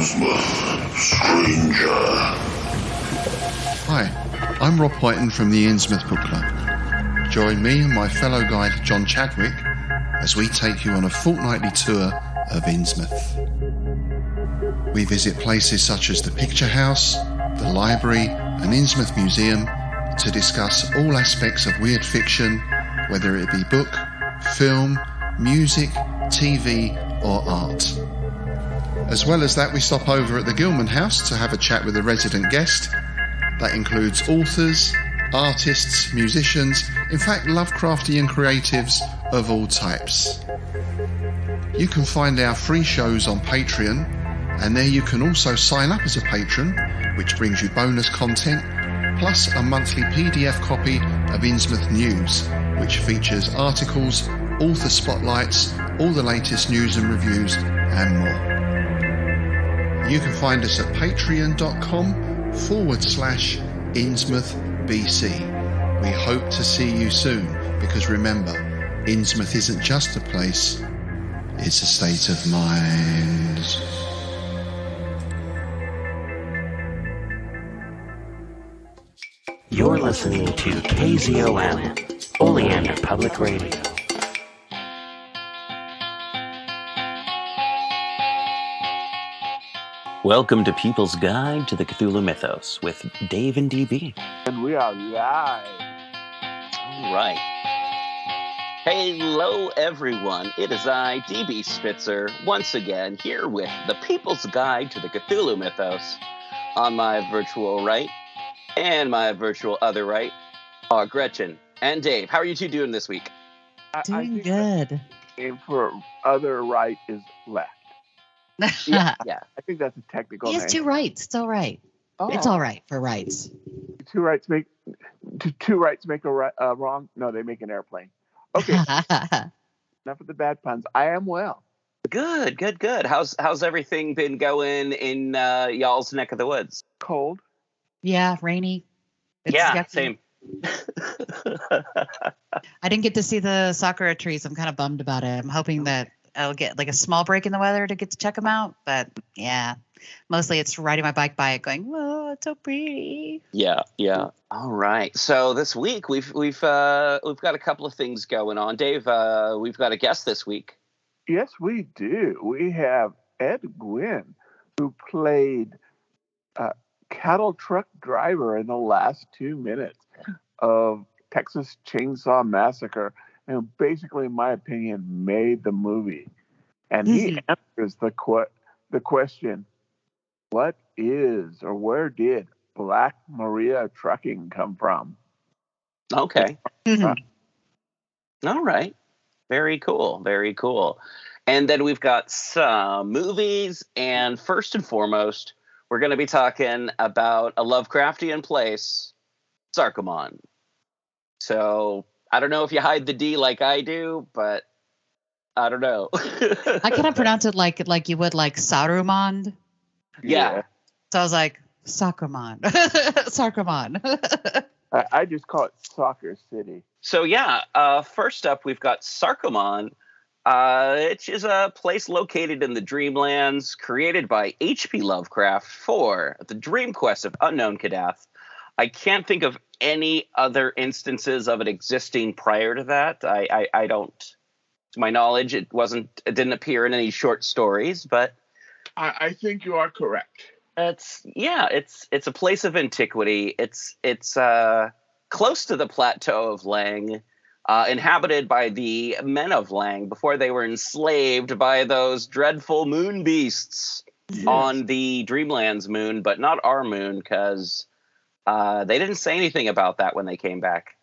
Innsmouth, stranger. Hi, I'm Rob Whiten from the Innsmouth Book Club. Join me and my fellow guide John Chadwick as we take you on a fortnightly tour of Innsmouth. We visit places such as the Picture House, the Library and Innsmouth Museum to discuss all aspects of weird fiction, whether it be book, film, music, TV or art. As well as that, we stop over at the Gilman House to have a chat with a resident guest. That includes authors, artists, musicians, in fact Lovecraftian creatives of all types. You can find our free shows on Patreon, and there you can also sign up as a patron, which brings you bonus content, plus a monthly PDF copy of Innsmouth News, which features articles, author spotlights, all the latest news and reviews, and more. You can find us at patreon.com/InnsmouthBC. We hope to see you soon, because remember, Innsmouth isn't just a place, it's a state of mind. You're listening to KZOM, Oleander Public Radio. Welcome to People's Guide to the Cthulhu Mythos with Dave and DB. And we are live. All right. Hello, everyone. It is I, DB Spitzer, once again here with the People's Guide to the Cthulhu Mythos. On my virtual right and my virtual other right are Gretchen and Dave. How are you two doing this week? Doing good. And for other right is left. Yeah. I think that's a technical He name. has two rights. It's all right. Oh. It's all right for rights. Two rights make a right, wrong. No, they make an airplane. Okay, enough of the bad puns. I am well. Good. How's everything been going in y'all's neck of the woods? Cold. Yeah, rainy. It's Yeah, yucky. same. I didn't get to see the sakura trees. I'm kind of bummed about it. I'm hoping that I'll get like a small break in the weather to get to check them out. But yeah, mostly it's riding my bike by it going, whoa, it's so pretty. Yeah. All right. So this week we've got a couple of things going on. Dave, we've got a guest this week. Yes, we do. We have Ed Guinn, who played cattle truck driver in the last 2 minutes of Texas Chainsaw Massacre, and basically, in my opinion, made the movie. And he answers the question, what is or where did Black Maria Trucking come from? Okay. All right. Very cool. And then we've got some movies, and first and foremost, we're going to be talking about a Lovecraftian place, Sarkomand. So I don't know if you hide the D like I do, but I don't know. I kind of pronounce it like you would like Sarumand. Yeah. So I was like, Sarkomand. Sarkomand. I just call it Soccer City. So first up we've got Sarkomand, which is a place located in the Dreamlands, created by HP Lovecraft for the dream quest of Unknown Kadath. I can't think of any other instances of it existing prior to that. I don't, to my knowledge, it didn't appear in any short stories, but I think you are correct. it's a place of antiquity. It's close to the plateau of Lang, inhabited by the men of Lang before they were enslaved by those dreadful moon beasts on the Dreamlands moon, but not our moon, because they didn't say anything about that when they came back.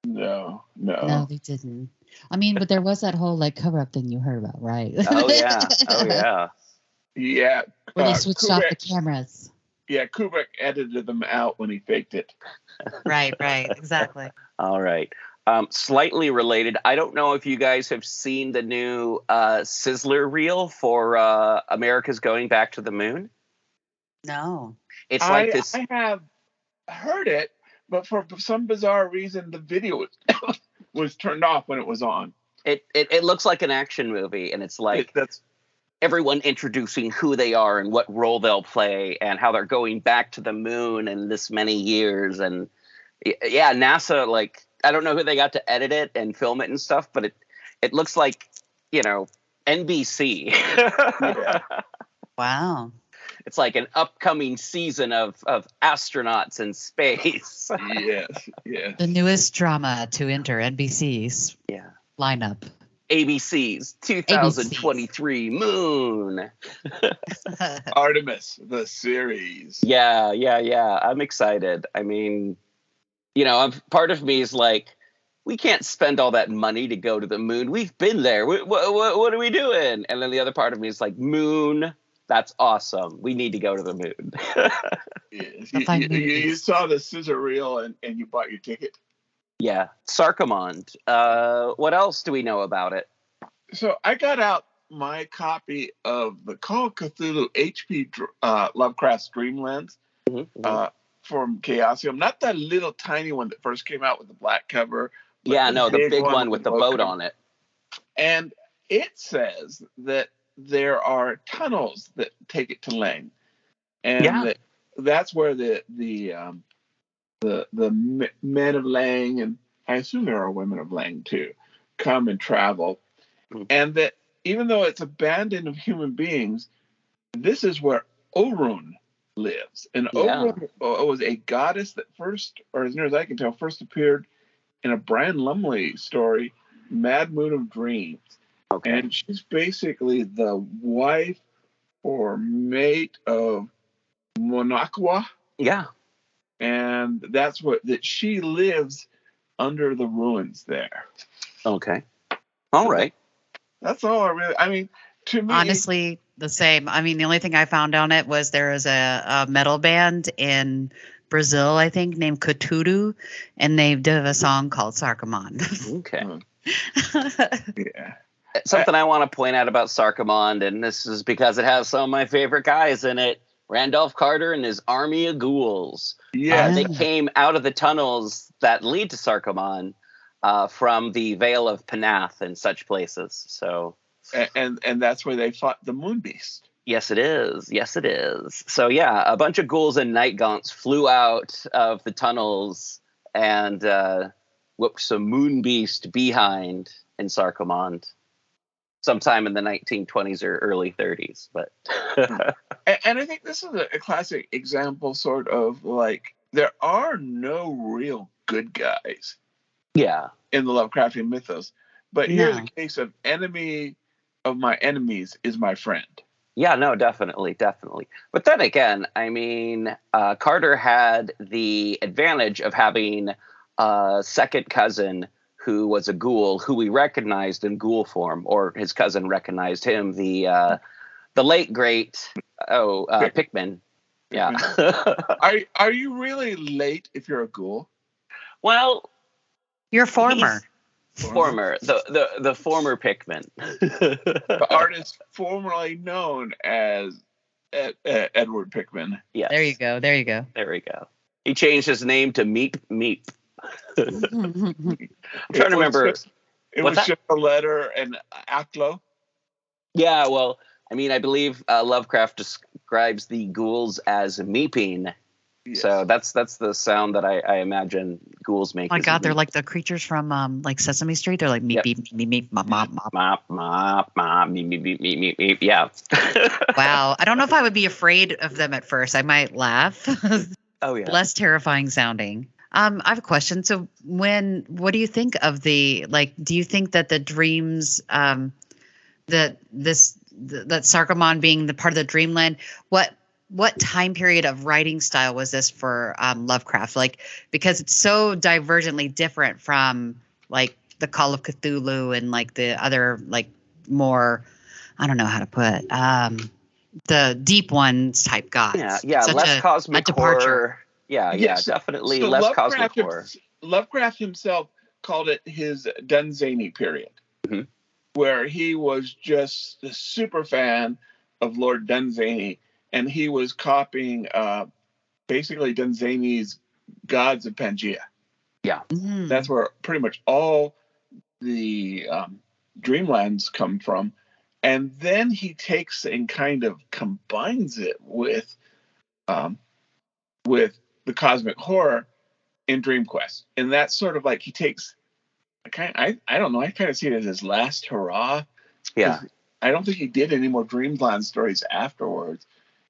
No. No, they didn't. I mean, but there was that whole like cover up thing you heard about, right? Oh yeah. Yeah. Where they switched off the cameras. Yeah, Kubrick edited them out when he faked it. Right, exactly. All right. Slightly related, I don't know if you guys have seen the new Sizzler reel for America's Going Back to the Moon. No. It's like this. I have heard it, but for some bizarre reason, the video was turned off when it was on. It looks like an action movie, and it's like everyone introducing who they are and what role they'll play and how they're going back to the moon in this many years. And yeah, NASA, like, I don't know who they got to edit it and film it and stuff, but it looks like, NBC. Yeah. Wow. It's like an upcoming season of astronauts in space. Yes. The newest drama to enter NBC's lineup. ABC's 2023 Moon. Artemis, the series. Yeah. I'm excited. I mean, part of me is like, we can't spend all that money to go to the moon. We've been there. What are we doing? And then the other part of me is like, moon, that's awesome. We need to go to the moon. Yes. You saw the scissor reel and you bought your ticket? Yeah. Sarkomand. What else do we know about it? So I got out my copy of the Call of Cthulhu HP Lovecraft's Dreamlands from Chaosium. Not that little tiny one that first came out with the black cover. The big one with the boat on it. And it says that there are tunnels that take it to Lang. And that's where the men of Lang, and I assume there are women of Lang too, come and travel. And that even though it's abandoned of human beings, this is where Orun lives. And Orun was a goddess that first, or as near as I can tell, first appeared in a Brian Lumley story, Mad Moon of Dreams. Okay. And she's basically the wife or mate of Monakwa. Yeah. And that's that she lives under the ruins there. Okay. All right. That's all I mean, to me. Honestly, the same. I mean, the only thing I found on it was there is a metal band in Brazil, I think, named Cthulhu, and they did a song called Sarkomand. Okay. Yeah. Something I want to point out about Sarkomand, and this is because it has some of my favorite guys in it, Randolph Carter and his army of ghouls. Yeah. They came out of the tunnels that lead to Sarkomand from the Vale of Panath and such places. So, and that's where they fought the Moon Beast. Yes, it is. Yes, it is. So, yeah, a bunch of ghouls and night gaunts flew out of the tunnels and whooped some Moon Beast behind in Sarkomand sometime in the 1920s or early 30s. But and I think this is a classic example, sort of like there are no real good guys. Yeah. In the Lovecraftian mythos. But here's a case of enemy of my enemies is my friend. Yeah, no, definitely. But then again, I mean, Carter had the advantage of having a second cousin who was a ghoul who we recognized in ghoul form, or his cousin recognized him, the late great PICKMAN. Yeah. Are you really late if you're a ghoul? Well, you're former. The former PICKMAN. The artist formerly known as Edward PICKMAN. Yes. There you go. There we go. He changed his name to Meep. I'm trying to remember. It was just a letter and Aklo. Yeah, well, I mean, I believe Lovecraft describes the ghouls as meeping. Yes. So that's the sound that I imagine ghouls make. Oh my God, they're like the creatures from like Sesame Street. They're like meep, meep, meep, meep, mop, mop, mop. Mop, mop, mop, meep, meep, meep, meep, meep, yeah. Wow. I don't know if I would be afraid of them at first. I might laugh. Oh, yeah. Less terrifying sounding. I have a question. So what do you think of do you think that the dreams, that Sarkomand being the part of the dreamland, what time period of writing style was this for Lovecraft? Like, because it's so divergently different from like the Call of Cthulhu and like the other like more, I don't know how to put the deep ones type gods. Yeah, less cosmic horror. Yeah, definitely so less cosmic horror. Lovecraft himself called it his Dunsany period, where he was just a super fan of Lord Dunsany. And he was copying basically Dunsany's Gods of Pangaea. Yeah. Mm. That's where pretty much all the Dreamlands come from. And then he takes and kind of combines it with the cosmic horror in Dream Quest. And that's sort of like he takes I don't know, I kind of see it as his last hurrah. Yeah. I don't think he did any more Dreamland stories afterwards,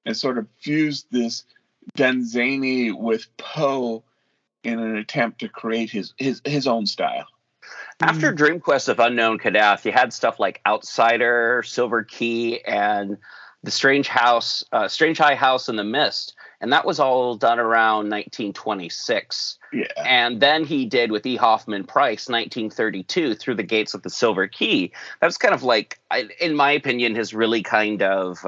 and sort of fused this Dunsany with Poe in an attempt to create his own style. After Dream Quest of Unknown Kadath, you had stuff like Outsider, Silver Key, and the Strange High House in the Mist. And that was all done around 1926. Yeah. And then he did with E. Hoffman Price, 1932, Through the Gates of the Silver Key. That was kind of like, in my opinion, his really kind of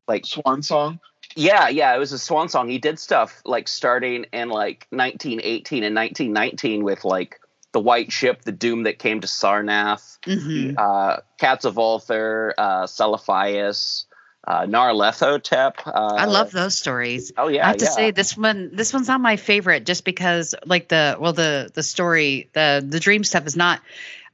like swan song. Yeah, it was a swan song. He did stuff like starting in like 1918 and 1919 with like The White Ship, The Doom That Came to Sarnath, Cats of Ulthar, Celiphius, Narlethotep. I love those stories. Oh yeah, I have to say this one's not my favorite, just because like the story, the dream stuff is not.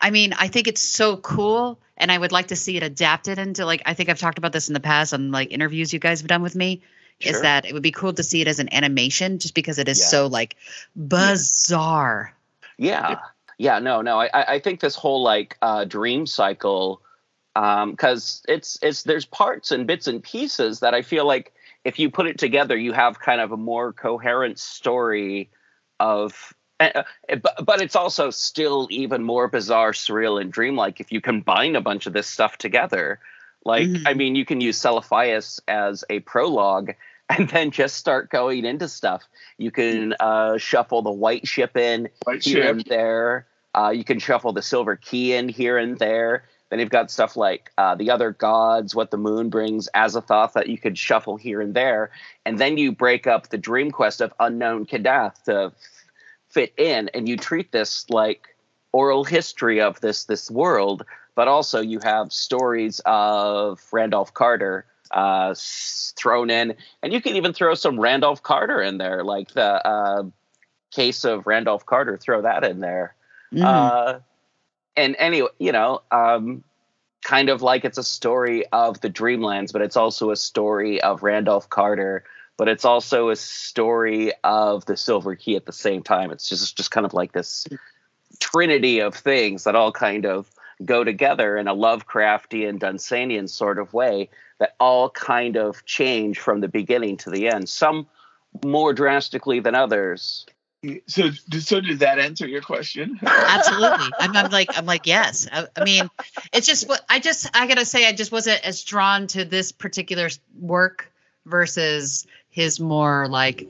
I mean, I think it's so cool, and I would like to see it adapted into, like, I think I've talked about this in the past on like interviews you guys have done with me. Sure. Is that it would be cool to see it as an animation, just because it is so like bizarre. Yeah. No. I think this whole like dream cycle, because there's parts and bits and pieces that I feel like if you put it together, you have kind of a more coherent story of. But it's also still even more bizarre, surreal, and dreamlike if you combine a bunch of this stuff together. Like, I mean, you can use Celiphius as a prologue and then just start going into stuff. You can shuffle the White Ship in here and there. You can shuffle the Silver Key in here and there. Then you've got stuff like the Other Gods, What the Moon Brings, Azathoth that you could shuffle here and there. And then you break up the Dream Quest of Unknown Kadath to fit in, and you treat this like oral history of this world, but also you have stories of Randolph Carter thrown in, and you can even throw some Randolph Carter in there, like the case of Randolph Carter, throw that in there. And anyway, kind of like it's a story of the Dreamlands, but it's also a story of Randolph Carter, but it's also a story of the Silver Key at the same time. It's just kind of like this trinity of things that all kind of go together in a Lovecraftian, Dunsanian sort of way that all kind of change from the beginning to the end, some more drastically than others. So did that answer your question? Absolutely. I'm like, yes. I mean, it's just what I gotta say, I just wasn't as drawn to this particular work versus his more like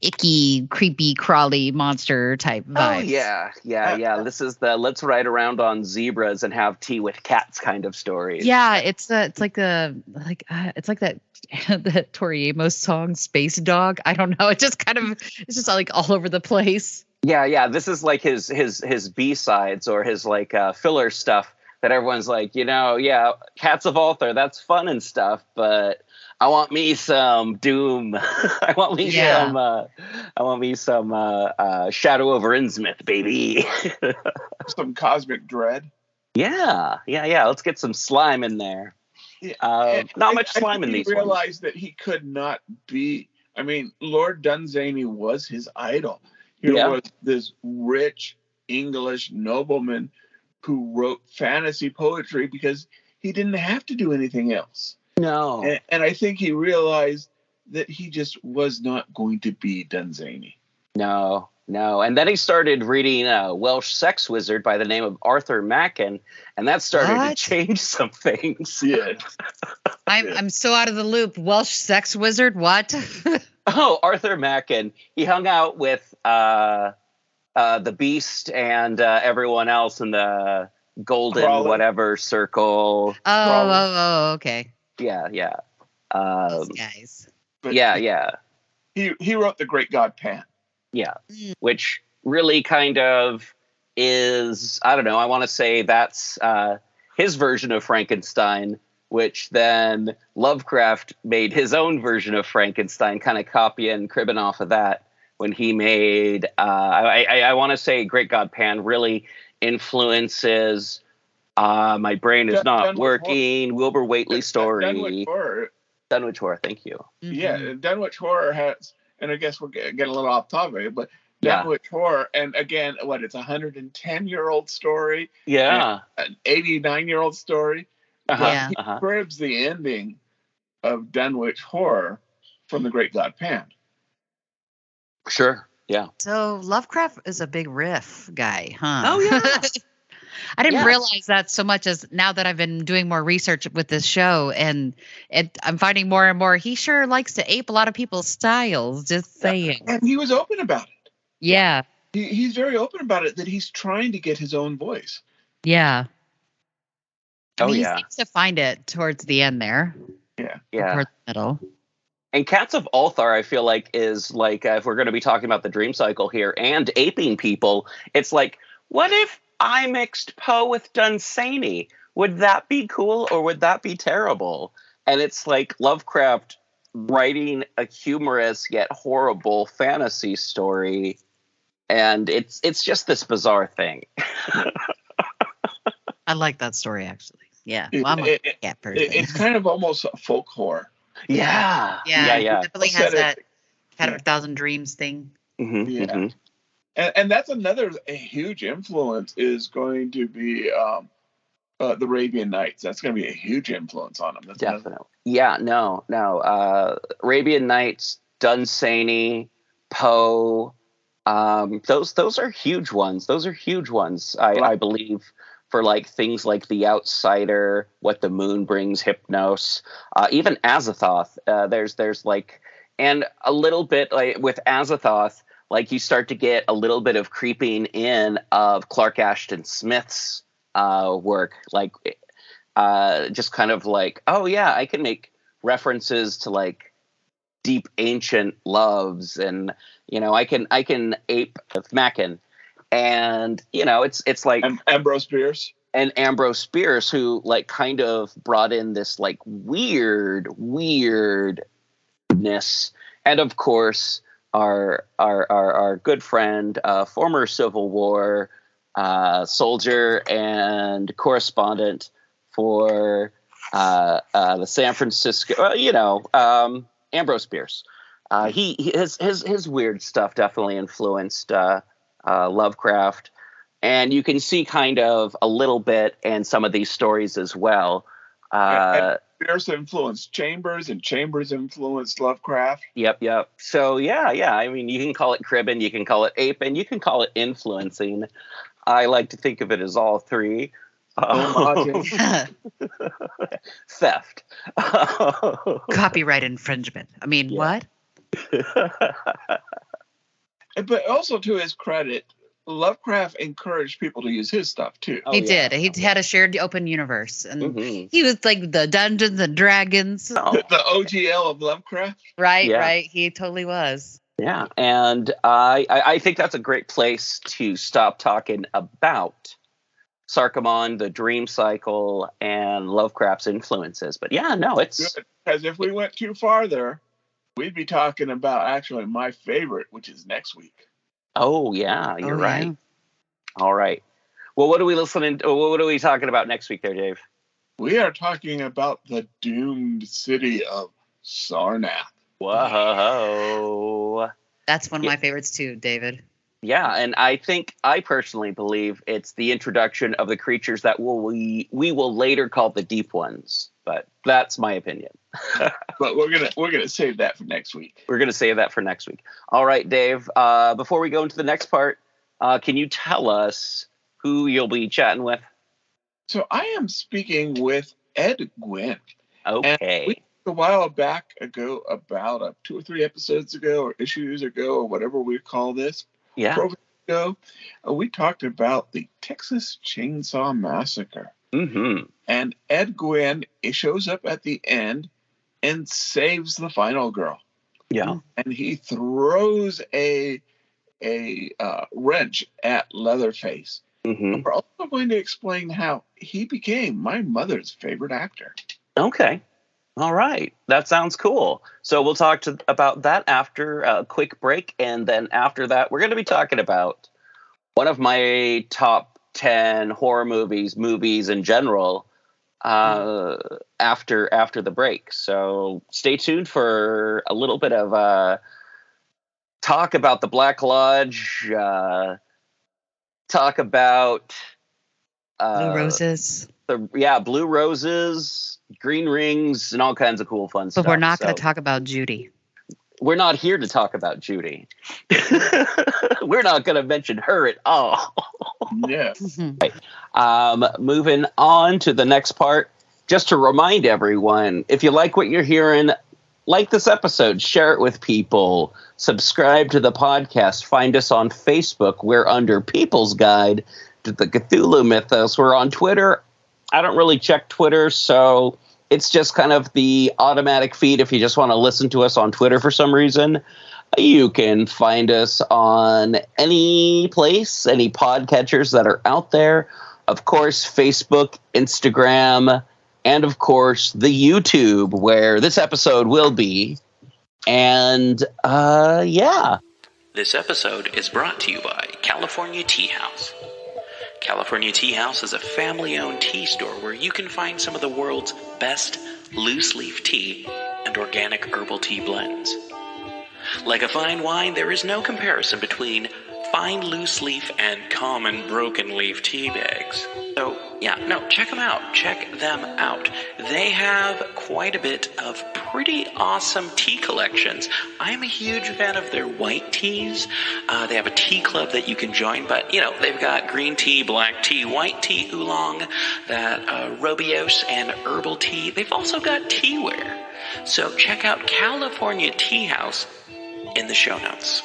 icky, creepy, crawly monster type vibes. Oh yeah. This is the let's ride around on zebras and have tea with cats kind of stories. Yeah, it's like that Tori Amos song Space Dog. I don't know. It's just like all over the place. Yeah. This is like his B-sides or his like filler stuff that everyone's like, Cats of Ulthar, that's fun and stuff, but I want me some Doom. I want me some Shadow over Innsmouth, baby. Some Cosmic Dread. Yeah. Let's get some slime in there. Not much slime in these. He realized that he could not be. I mean, Lord Dunsany was his idol. He was this rich English nobleman who wrote fantasy poetry because he didn't have to do anything else. No. And I think he realized that he just was not going to be Dunsany. No. And then he started reading a Welsh sex wizard by the name of Arthur Machen, and that started to change some things. Yeah. I'm so out of the loop. Welsh sex wizard? What? Oh, Arthur Machen. He hung out with the Beast and everyone else in the Golden Crawley. Whatever circle. Oh, okay. Yeah. These guys. But He wrote The Great God Pan. Yeah, which really kind of is, I don't know, I want to say that's his version of Frankenstein, which then Lovecraft made his own version of Frankenstein, kind of copying and cribbing off of that when he made, I want to say Great God Pan really influences My brain is not Dunwich working. Wilbur Whately story. Dunwich Horror. Dunwich Horror. Thank you. Yeah, Dunwich Horror has, and I guess we're getting a little off topic, but Yeah. Dunwich Horror, and again, it's a 110-year-old story, Yeah. an 89-year-old story, Yeah. but he cribs the ending of Dunwich Horror from The Great God Pan. Sure. Yeah. So Lovecraft is a big riff guy, huh? Oh, yeah. I didn't Yes. realize that so much as now that I've been doing more research with this show, and I'm finding more and more. He sure likes to ape a lot of people's styles. Just saying. And he was open about it. Yeah. He's very open about it, that he's trying to get his own voice. Yeah. Oh, He yeah. seems to find it towards the end there. Yeah. Yeah. Towards the middle. And Cats of Ulthar, I feel like, is like, if we're going to be talking about the dream cycle here and aping people, it's like, what if I mixed Poe with Dunsany? Would that be cool or would that be terrible? And it's like Lovecraft writing a humorous yet horrible fantasy story. And it's just this bizarre thing. I like that story, actually. Yeah. It- Well, I'm a it- cat person. It's kind of almost folk horror. Yeah. yeah. Yeah. It definitely Said has it- that Cat yeah. of a Thousand Dreams thing. Mhm, Yeah. mhm. And that's a huge influence is going to be the Arabian Nights. That's going to be a huge influence on him. That's another- Definitely. Yeah, no. Arabian Nights, Dunsany, Poe, those are huge ones. Those are huge ones, I believe, for like things like The Outsider, What the Moon Brings, Hypnos, even Azathoth. There's like, and a little bit like with Azathoth, like you start to get a little bit of creeping in of Clark Ashton Smith's work, like just kind of like, oh yeah, I can make references to like deep ancient loves, and I can ape Mackin, and it's like Ambrose Bierce. and Ambrose Bierce, who like kind of brought in this like weirdness, and of course our good friend, former Civil War soldier and correspondent for the San Francisco, Ambrose Bierce. His weird stuff definitely influenced Lovecraft, and you can see kind of a little bit in some of these stories as well. And Bierce influenced Chambers, and Chambers influenced Lovecraft. Yep. So yeah. I mean, you can call it cribbing, you can call it aping, you can call it influencing. I like to think of it as all three. Theft. Copyright infringement. I mean, Yeah. what? But also, to his credit, Lovecraft encouraged people to use his stuff too. Oh, He yeah. did. He had a shared open universe, and Mhm. he was like the Dungeons and Dragons. Oh, The OGL of Lovecraft. Right, Yeah. right. He totally was. yeah, and I think that's a great place to stop talking about Sarkomand, the dream cycle, and Lovecraft's influences. But yeah, no, it's Good, because if we went too far there, we'd be talking about actually my favorite, which is next week. oh yeah, you're Oh, right. yeah. All right. Well, what are we listening to? What are we talking about next week there, Dave? We are talking about the doomed city of Sarnath. Whoa. That's one of my favorites too, David. Yeah, and I personally believe it's the introduction of the creatures that we will later call the deep ones. But that's my opinion. But we're gonna save that for next week. We're going to save that for next week. All right, Dave. Before we go into the next part, can you tell us who you'll be chatting with? So I am speaking with Ed Guinn. Okay. A while back ago, about 2 or 3 episodes ago, or issues ago, or whatever we call this, Yeah. program ago, we talked about the Texas Chainsaw Massacre. Mm-hmm. And Ed Guinn shows up at the end and saves the final girl. Yeah. And he throws a wrench at Leatherface. Mm-hmm. We're also going to explain how he became my mother's favorite actor. Okay. All right. That sounds cool. So we'll talk about that after a quick break. And then after that, we're going to be talking about one of my top 10 horror movies in general after the break. So stay tuned for a little bit of talk about the Black Lodge, talk about Blue Roses. Blue Roses, Green Rings, and all kinds of cool fun stuff. But we're not going to talk about Judy. We're not here to talk about Judy. We're not going to mention her at all. Yeah. Right. Moving on to the next part, just to remind everyone, if you like what you're hearing, like this episode, share it with people, subscribe to the podcast, find us on Facebook. We're under People's Guide to the Cthulhu Mythos. We're on Twitter. I don't really check Twitter, so it's just kind of the automatic feed if you just want to listen to us on Twitter for some reason. You can find us on any place, any podcatchers that are out there. Of course, Facebook, Instagram, and of course, the YouTube, where this episode will be. And, yeah. This episode is brought to you by California Tea House. California Tea House is a family-owned tea store where you can find some of the world's best loose-leaf tea and organic herbal tea blends. Like a fine wine, there is no comparison between fine loose-leaf and common broken-leaf tea bags. So, check them out. Check them out. They have quite a bit of pretty awesome tea collections. I'm a huge fan of their white teas. They have a tea club that you can join, but, they've got green tea, black tea, white tea, oolong, that Robios, and herbal tea. They've also got teaware. So check out California Tea House in the show notes.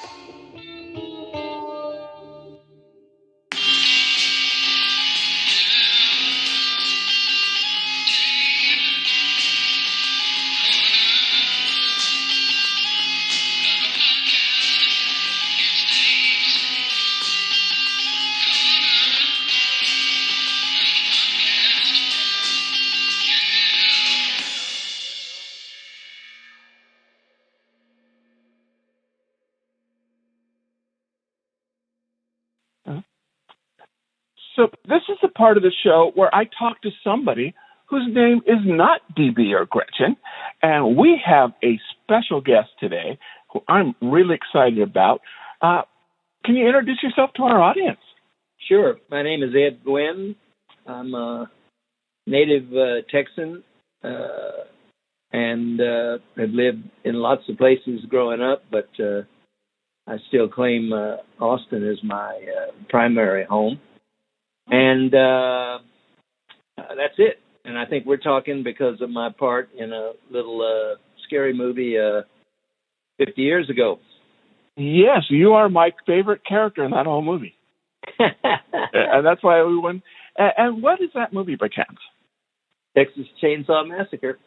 So this is the part of the show where I talk to somebody whose name is not DB or Gretchen, and we have a special guest today who I'm really excited about. Can you introduce yourself to our audience? Sure. My name is Ed Guinn. I'm a native Texan and have lived in lots of places growing up, but I still claim Austin as my primary home. And that's it. And I think we're talking because of my part in a little scary movie 50 years ago. Yes, you are my favorite character in that whole movie. And that's why we won. And what is that movie by chance? Texas Chainsaw Massacre.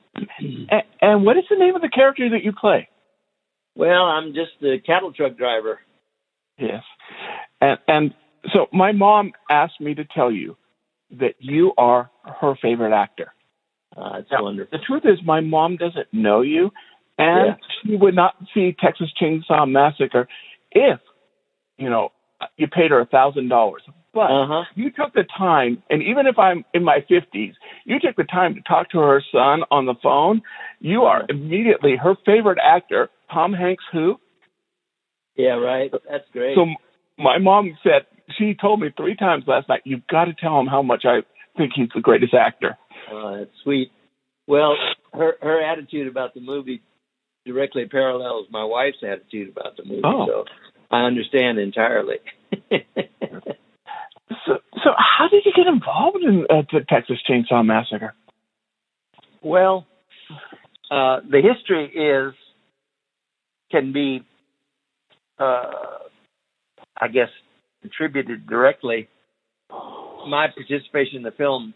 And what is the name of the character that you play? Well, I'm just a cattle truck driver. Yes. And so my mom asked me to tell you that you are her favorite actor. It's wonderful. The truth is my mom doesn't know you, and she would not see Texas Chainsaw Massacre if, you paid her $1,000. But you took the time, and even if I'm in my 50s, you took the time to talk to her son on the phone. You are immediately her favorite actor, Tom Hanks, who? Yeah, right. That's great. So my mom said, she told me 3 times last night, you've got to tell him how much I think he's the greatest actor. That's sweet. Well, her attitude about the movie directly parallels my wife's attitude about the movie, so I understand entirely. So how did you get involved in the Texas Chainsaw Massacre? Well, the history can be, I guess, attributed directly. My participation in the film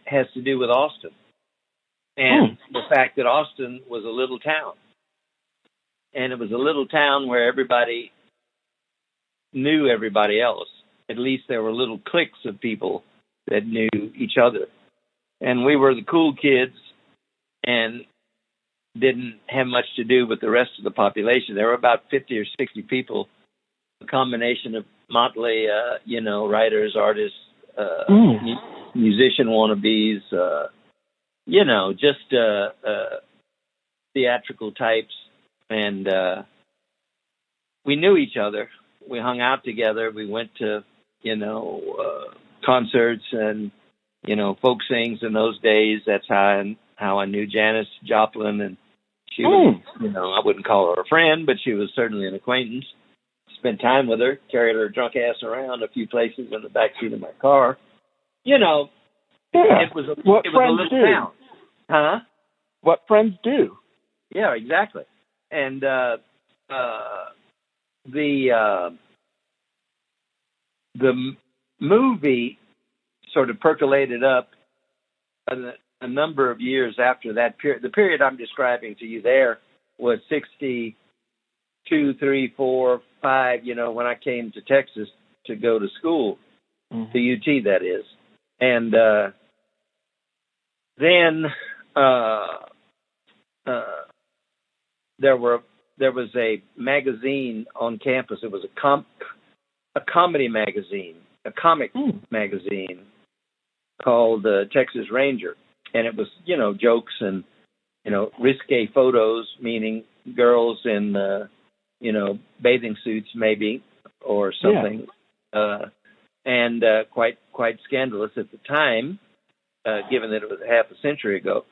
has to do with Austin and the fact that Austin was a little town. And it was a little town where everybody knew everybody else. At least there were little cliques of people that knew each other. And we were the cool kids and didn't have much to do with the rest of the population. There were about 50 or 60 people, a combination of motley, writers, artists, musician wannabes, just theatrical types. And we knew each other. We hung out together. We went to, concerts and, folk sings in those days. That's how I knew Janis Joplin. And she was, I wouldn't call her a friend, but she was certainly an acquaintance. Spent time with her, carried her drunk ass around a few places in the backseat of my car. It was a little town. Huh? What friends do. Yeah, exactly. And the movie sort of percolated up a number of years after that period. The period I'm describing to you there was 62, 3, 4, 5, when I came to Texas to go to school, to UT, that is. And then there was a magazine on campus. It was a comedy magazine, a comic magazine called Texas Ranger. And it was, jokes and, risque photos, meaning girls in, bathing suits maybe or something. Yeah. And quite scandalous at the time, given that it was half a century ago.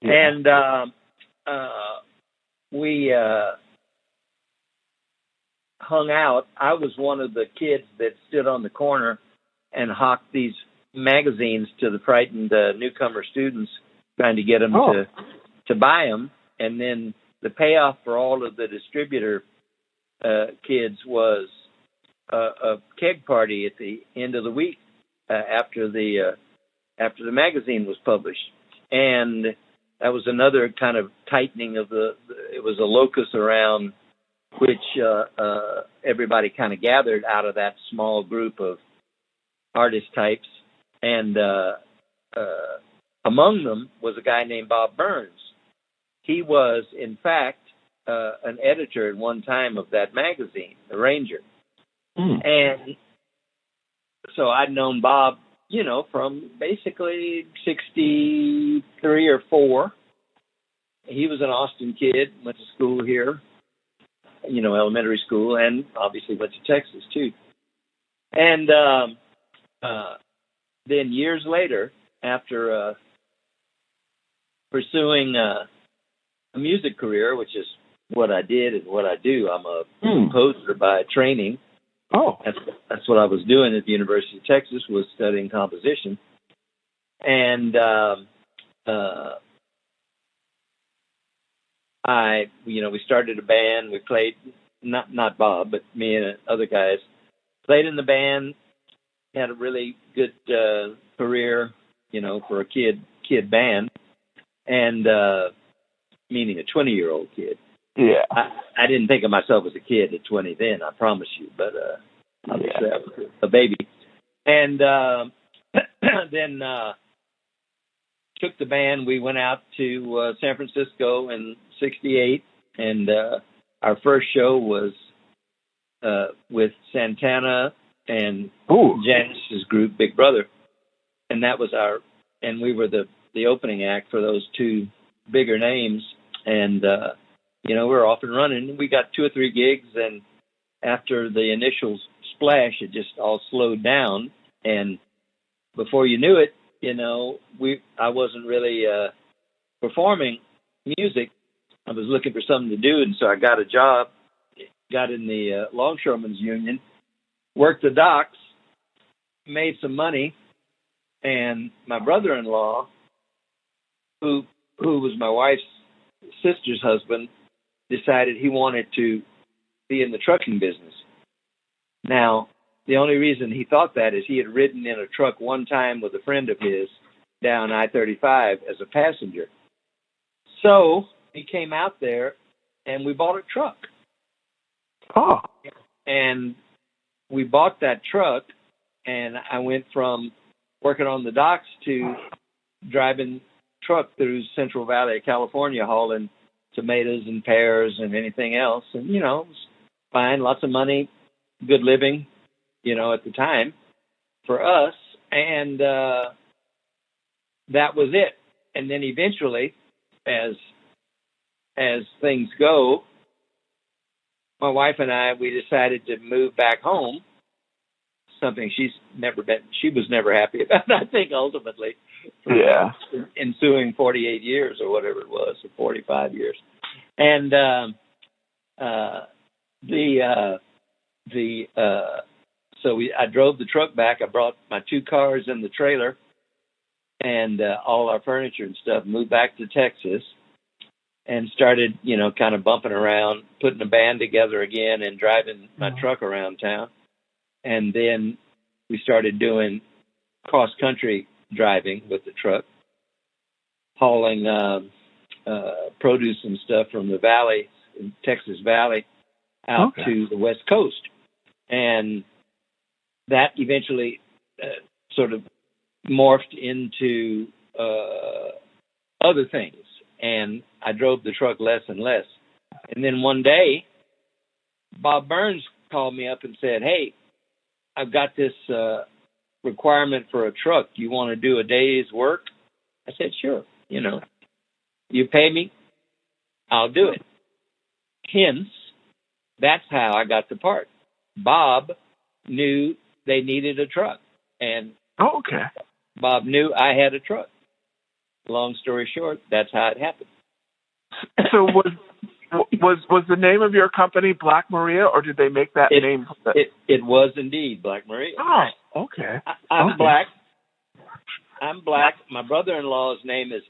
Yeah. And we hung out. I was one of the kids that stood on the corner and hawked these magazines to the frightened newcomer students, trying to get them to buy them. And then the payoff for all of the distributor kids was a keg party at the end of the week after the magazine was published. And that was another kind of tightening of it was a locus around which everybody kind of gathered out of that small group of artist types. And among them was a guy named Bob Burns. He was, in fact, an editor at one time of that magazine, The Ranger. And so I'd known Bob, from basically 63 or 4. He was an Austin kid, went to school here, elementary school, and obviously went to Texas too. And then years later, after pursuing a music career, which is what I did and what I do, I'm a composer by training. Oh, that's what I was doing at the University of Texas, was studying composition. And we started a band. We played, not Bob, but me and other guys played in the band. Had a really good career, for a kid band, and meaning a 20-year-old kid. Yeah, I didn't think of myself as a kid at 20 then, I promise you, but obviously I was a baby. And then took the band. We went out to San Francisco in '68, and our first show was with Santana and Janis's group, Big Brother, and that was and we were the opening act for those two bigger names, and we were off and running. We got 2 or 3 gigs, and after the initial splash, it just all slowed down. And before you knew it, I wasn't really performing music. I was looking for something to do, and so I got a job, got in the Longshoremen's Union, worked the docks, made some money, and my brother-in-law, who was my wife's sister's husband, decided he wanted to be in the trucking business. Now, the only reason he thought that is he had ridden in a truck one time with a friend of his down I-35 as a passenger. So he came out there, and we bought a truck. Oh. And we bought that truck, and I went from working on the docks to driving truck through Central Valley of California, hauling tomatoes and pears and anything else. And, it was fine, lots of money, good living, at the time for us. And that was it. And then eventually, as things go, my wife and I, we decided to move back home. Something she was never happy about, I think, ultimately. For Yeah. the ensuing 48 years or whatever it was, or 45 years. And I drove the truck back. I brought my 2 cars in the trailer and all our furniture and stuff, moved back to Texas and started, kind of bumping around, putting a band together again and driving my truck around town. And then we started doing cross-country driving with the truck, hauling produce and stuff from the valley, Texas Valley, out to the West Coast. And that eventually sort of morphed into other things. And I drove the truck less and less. And then one day, Bob Burns called me up and said, "Hey, I've got this requirement for a truck. Do you want to do a day's work?" I said, "Sure. You pay me, I'll do it." Hence, that's how I got the part. Bob knew they needed a truck, and Bob knew I had a truck. Long story short, that's how it happened. So was the name of your company Black Maria, or did they make that name? It was indeed Black Maria. Oh, okay. I'm black. I'm black. My brother-in-law's name is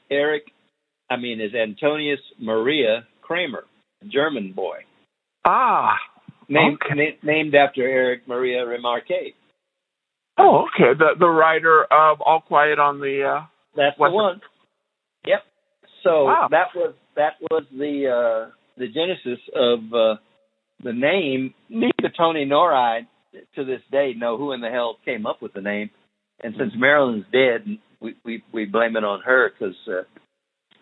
Antonius Maria Kramer, German boy. Named after Eric Maria Remarque. Oh, okay. The writer of All Quiet on the That's Western. the one. Yep. So that was the genesis of the name. Neither Tony nor I, to this day, know who in the hell came up with the name. And since Marilyn's dead, we blame it on her because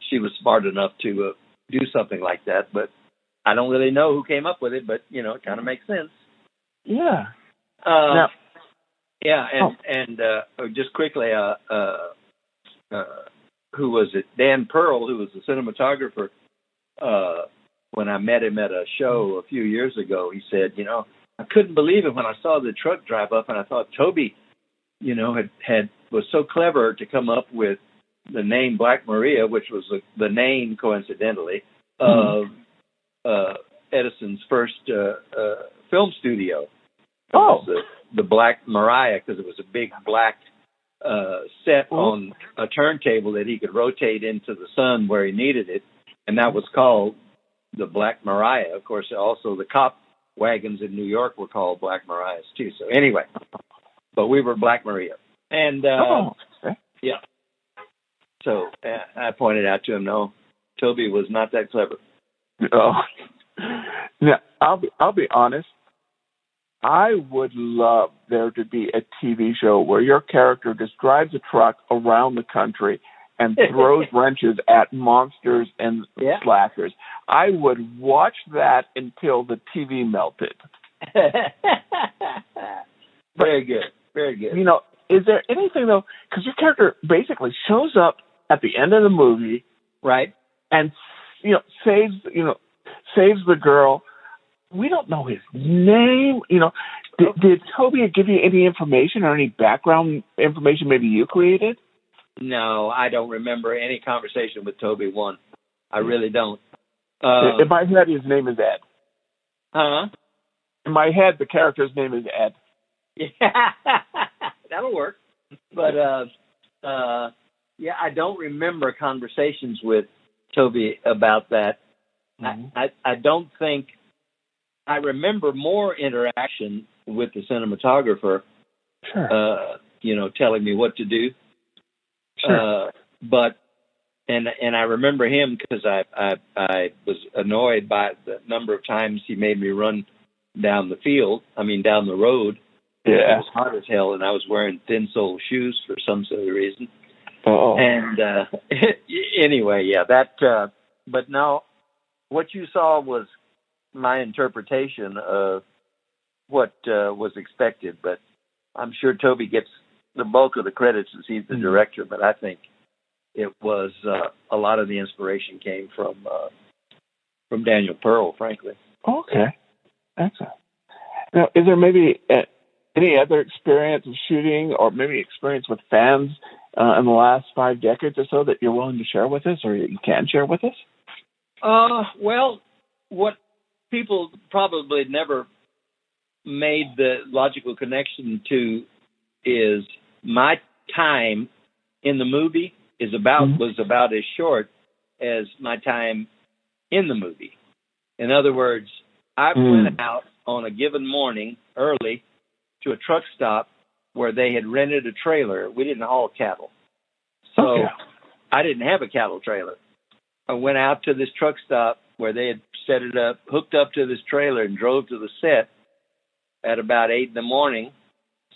she was smart enough to do something like that. But I don't really know who came up with it, but it kind of makes sense. Yeah. And just quickly, who was it? Dan Pearl, who was the cinematographer. When I met him at a show a few years ago, he said, I couldn't believe it when I saw the truck drive up, and I thought Toby, was so clever to come up with the name Black Maria, which was the name, coincidentally, of Edison's first film studio. The Black Maria, because it was a big black set on a turntable that he could rotate into the sun where he needed it, and that was called the Black Maria. Of course, also the cop wagons in New York were called Black Marias too. So anyway, but we were Black Maria, and yeah. So I pointed out to him, no, Toby was not that clever. Oh, now I'll be honest. I would love there to be a TV show where your character just drives a truck around the country and throws wrenches at monsters and slashers. I would watch that until the TV melted. Very good. Very good. Is there anything, though, because your character basically shows up at the end of the movie, right, and, saves the girl. We don't know his name. Did Toby give you any information or any background information maybe you created? No, I don't remember any conversation with Toby one. I really don't. In my head, his name is Ed. Huh? In my head, the character's name is Ed. Yeah, that'll work. But, I don't remember conversations with Toby about that. Mm-hmm. I don't think... I remember more interaction with the cinematographer, telling me what to do. Sure. And I remember him because I was annoyed by the number of times he made me run down the road. Yeah. It was hot as hell, and I was wearing thin-sole shoes for some silly reason. Oh. And anyway, but no, what you saw was my interpretation of what was expected, but I'm sure Toby gets the bulk of the credits is he's the director, but I think it was a lot of the inspiration came from Daniel Pearl, frankly. Okay, excellent. Now, is there maybe any other experience of shooting, or maybe experience with fans in the last 5 decades or so that you're willing to share with us, or you can share with us? Well, what people probably never made the logical connection to is my time in the movie was about as short as my time in the movie. In other words, I went out on a given morning early to a truck stop where they had rented a trailer. We didn't haul cattle. So I didn't have a cattle trailer. I went out to this truck stop where they had set it up, hooked up to this trailer, and drove to the set at about 8 in the morning,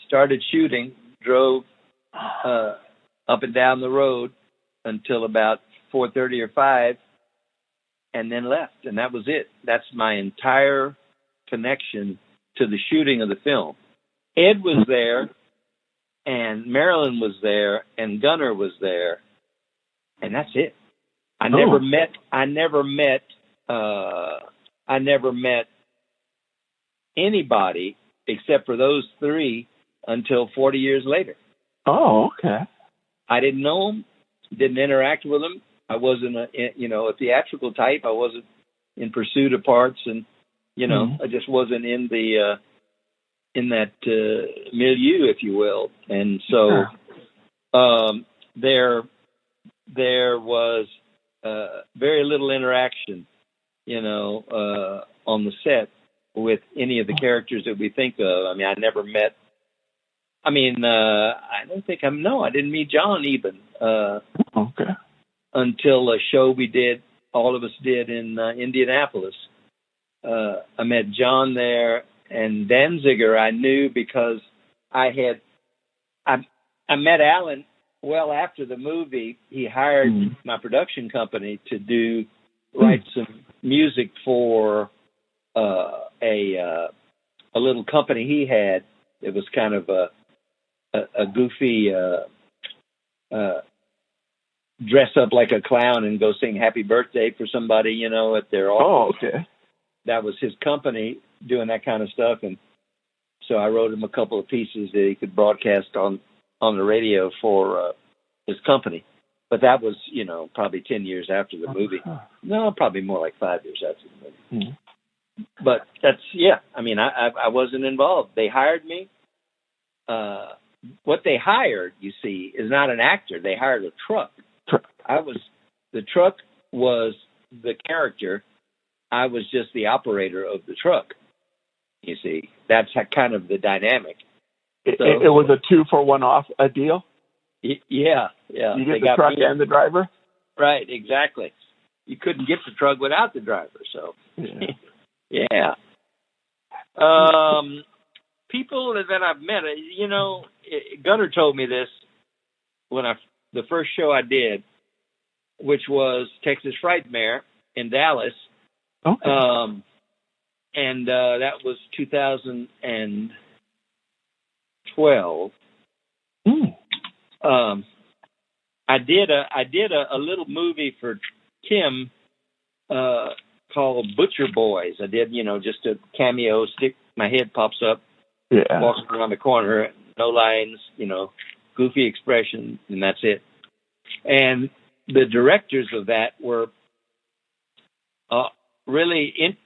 started shooting, drove up and down the road until about 4:30 or 5, and then left. And that was it. That's my entire connection to the shooting of the film. Ed was there, and Marilyn was there, and Gunnar was there, and that's it. I never met anybody except for those three until 40 years later. Oh, okay. I didn't know them, didn't interact with them. I wasn't a theatrical type. I wasn't in pursuit of parts, and I just wasn't in the in that milieu, if you will. And so there was very little interaction, on the set with any of the characters that we think of. I mean, I never met. I didn't meet John even. Until a show all of us did in Indianapolis. I met John there, and Danziger I knew because I met Alan well after the movie. He hired my production company to write some music for a little company he had. It was kind of a goofy dress up like a clown and go sing happy birthday for somebody, at their office. Oh, okay. That was his company doing that kind of stuff. And so I wrote him a couple of pieces that he could broadcast on the radio for his company. But that was, probably 10 years after the movie. No, probably more like 5 years after the movie. But that's, I wasn't involved. They hired me. What they hired, you see, is not an actor. They hired a truck. The truck was the character. I was just the operator of the truck. You see, that's kind of the dynamic. It was a 2-for-1 off a deal. Yeah. You get the truck and the driver. Right, exactly. You couldn't get the truck without the driver. So, yeah. People that I've met, Gunnar told me this when the first show I did, which was Texas Frightmare in Dallas. Okay. And that was 2012. I did a little movie for Kim called Butcher Boys. I did, just a cameo, my head pops up, walking around the corner, no lines, goofy expression, and that's it. And the directors of that were really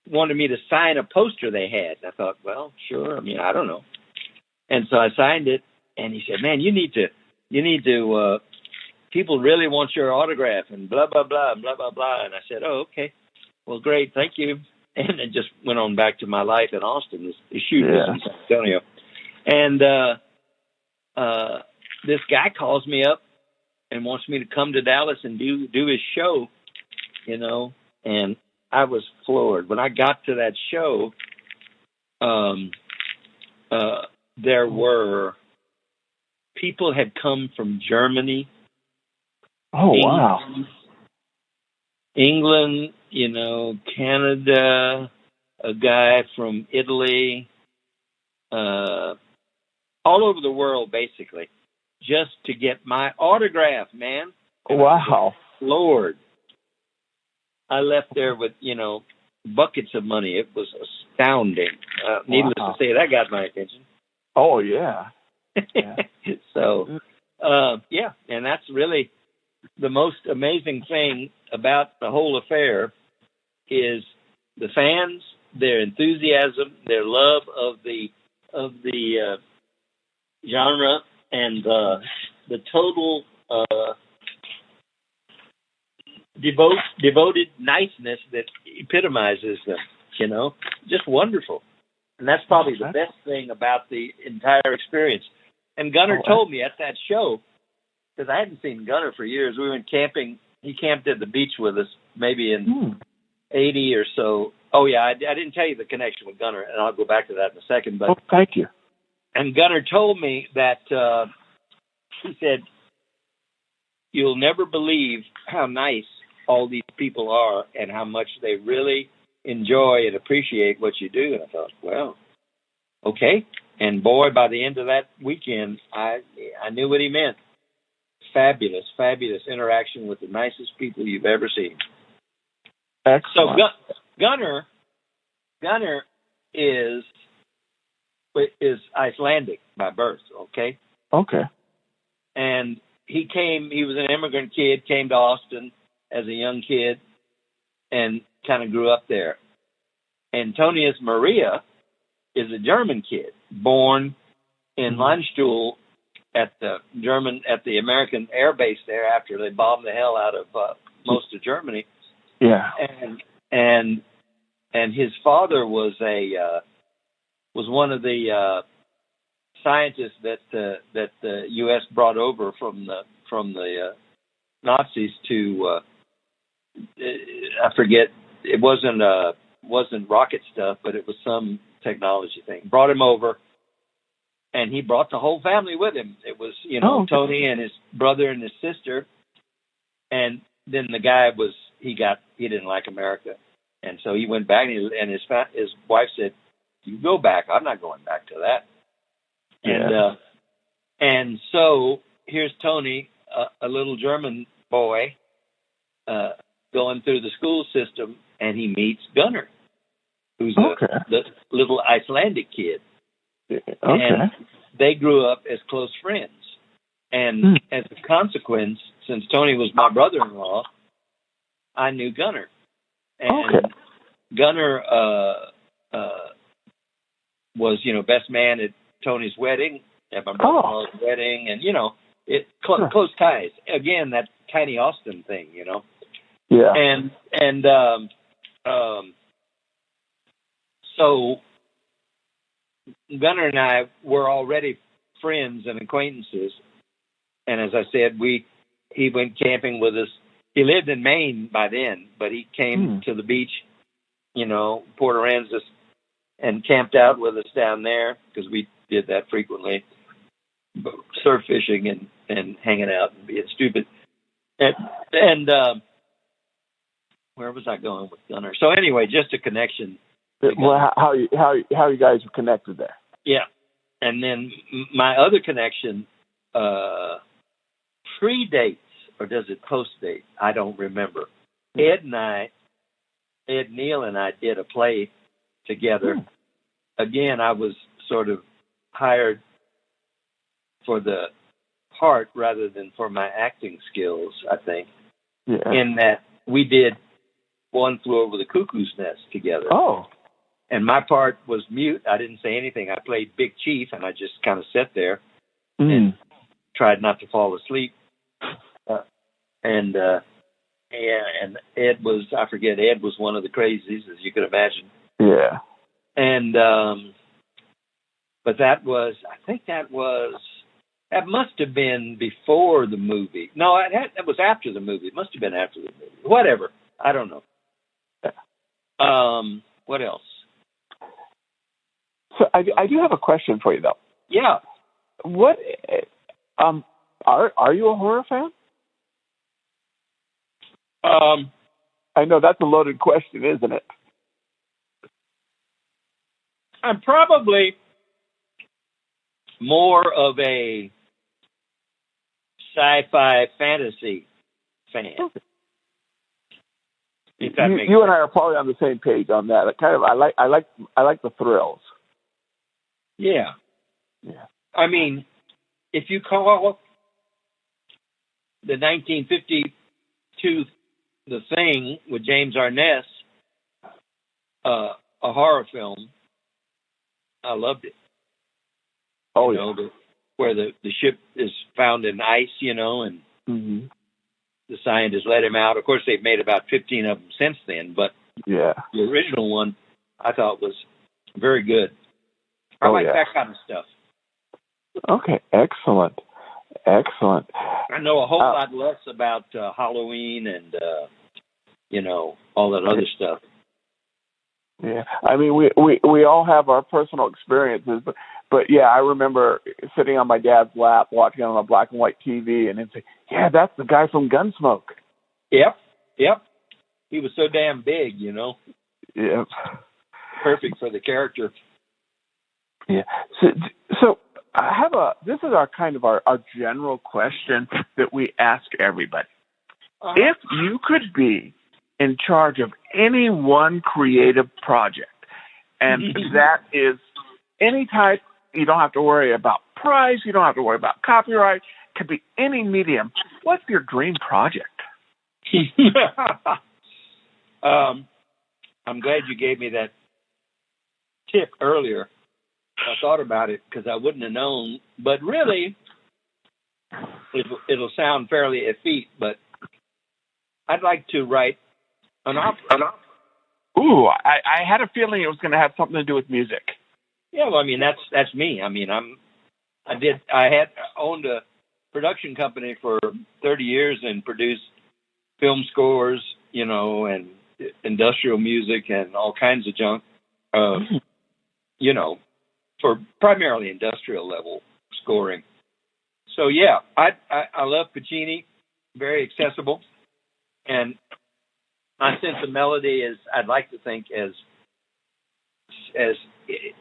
wanted me to sign a poster they had. And I thought, well, sure. I mean, I don't know. And so I signed it, and he said, man, you need to, people really want your autograph and blah, blah, blah, and blah, blah, blah. And I said, oh, okay. Well, great. Thank you. And it just went on back to my life in Austin. The shoot was in San Antonio. And this guy calls me up and wants me to come to Dallas and do his show, and I was floored. When I got to that show, there were people had come from Germany. Oh, wow. England, Canada, a guy from Italy, all over the world, basically, just to get my autograph, man. Wow. Lord. I left there with, buckets of money. It was astounding. Needless to say, that got my attention. Oh, yeah. So, and that's really the most amazing thing about the whole affair is the fans, their enthusiasm, their love of the genre, and the total devoted niceness that epitomizes them. Just wonderful. And that's probably the best thing about the entire experience. And Gunnar told me at that show, because I hadn't seen Gunnar for years. We went camping. He camped at the beach with us maybe in 80 or so. Oh, yeah, I didn't tell you the connection with Gunnar, and I'll go back to that in a second. But thank you. And Gunnar told me that he said, you'll never believe how nice all these people are and how much they really enjoy and appreciate what you do. And I thought, well, okay. And boy, by the end of that weekend, I knew what he meant. Fabulous, fabulous interaction with the nicest people you've ever seen. Excellent. So Gunnar is Icelandic by birth, okay? Okay. And he was an immigrant kid, came to Austin as a young kid and kind of grew up there. Antonius Maria is a German kid born in Landstuhl at the American Air Base there after they bombed the hell out of most of Germany. Yeah. And his father was one of the scientists that the U.S. brought over from the Nazis to I forget, it wasn't rocket stuff, but it was some technology thing. Brought him over, and he brought the whole family with him. It was Tony and his brother and his sister, and then the guy he didn't like America, and so he went back, and his wife said, "You go back. I'm not going back to that." Yeah. And so here's Tony, a little German boy, going through the school system, and he meets Gunnar, who's the little Icelandic kid. Okay. And they grew up as close friends. And as a consequence, since Tony was my brother-in-law, I knew Gunnar. And Gunnar was, best man at Tony's wedding, at my brother-in-law's wedding, and, close ties. Again, that tiny Austin thing, Yeah. And so Gunnar and I were already friends and acquaintances. And as I said, he went camping with us. He lived in Maine by then, but he came to the beach, Port Aransas, and camped out with us down there because we did that frequently, surf fishing and hanging out and being stupid. And where was I going with Gunnar? So anyway, just a connection. Well, how you guys were connected there? Yeah, and then my other connection predates, or does it post-date? I don't remember. Ed Neal and I did a play together. Again, I was sort of hired for the part rather than for my acting skills, I think. Yeah. In that we did One Flew Over the Cuckoo's Nest together. Oh. And my part was mute. I didn't say anything. I played Big Chief, and I just kind of sat there and tried not to fall asleep. And Ed was, I forget, Ed was one of the crazies, as you could imagine. Yeah. And, but that must have been before the movie. No, that was after the movie. It must have been after the movie. Whatever. I don't know. What else? So I do have a question for you, though. Yeah. What, are you a horror fan? I know that's a loaded question, isn't it? I'm probably more of a sci-fi fantasy fan. If that makes You sense. and I are probably on the same page on that. I like the thrills. Yeah. Yeah. I mean, if you call the 1952 The Thing with James Arness a horror film, I loved it. Oh, you know, where the ship is found in ice, you know, and the scientists let him out. Of course, they've made about 15 of them since then, but yeah, the original one I thought was very good. I like that kind of stuff. Okay, excellent. I know a whole lot less about Halloween and, you know, all that other stuff. Yeah, I mean, we all have our personal experiences, but yeah, I remember sitting on my dad's lap watching on a black and white TV, and he'd say, "Yeah, that's the guy from Gunsmoke." Yep. He was so damn big, you know. Yep. Perfect for the character. Yeah. So I have this is our kind of our general question that we ask everybody. If you could be in charge of any one creative project, and that is any type, you don't have to worry about price, you don't have to worry about copyright, could be any medium, what's your dream project? I'm glad you gave me that tip earlier. I thought about it because I wouldn't have known, but really, it'll sound fairly effete, but I'd like to write an opera. Ooh, I had a feeling it was going to have something to do with music. Yeah, well, I mean that's me. I mean, I had owned a production company for 30 years and produced film scores, you know, and industrial music and all kinds of junk, you know, for primarily industrial level scoring. So yeah, I love Puccini, very accessible, and my sense of melody is, I'd like to think, as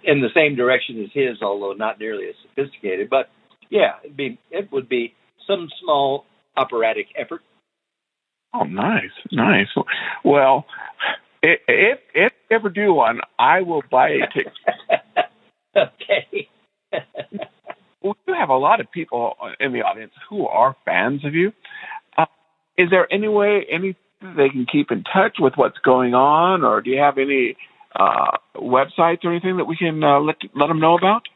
in the same direction as his, although not nearly as sophisticated. But yeah, it would be some small operatic effort. Oh, nice. Well, if you ever do one, I will buy a ticket. Okay. We do have a lot of people in the audience who are fans of you. Is there any way they can keep in touch with what's going on, or do you have any websites or anything that we can let them know about?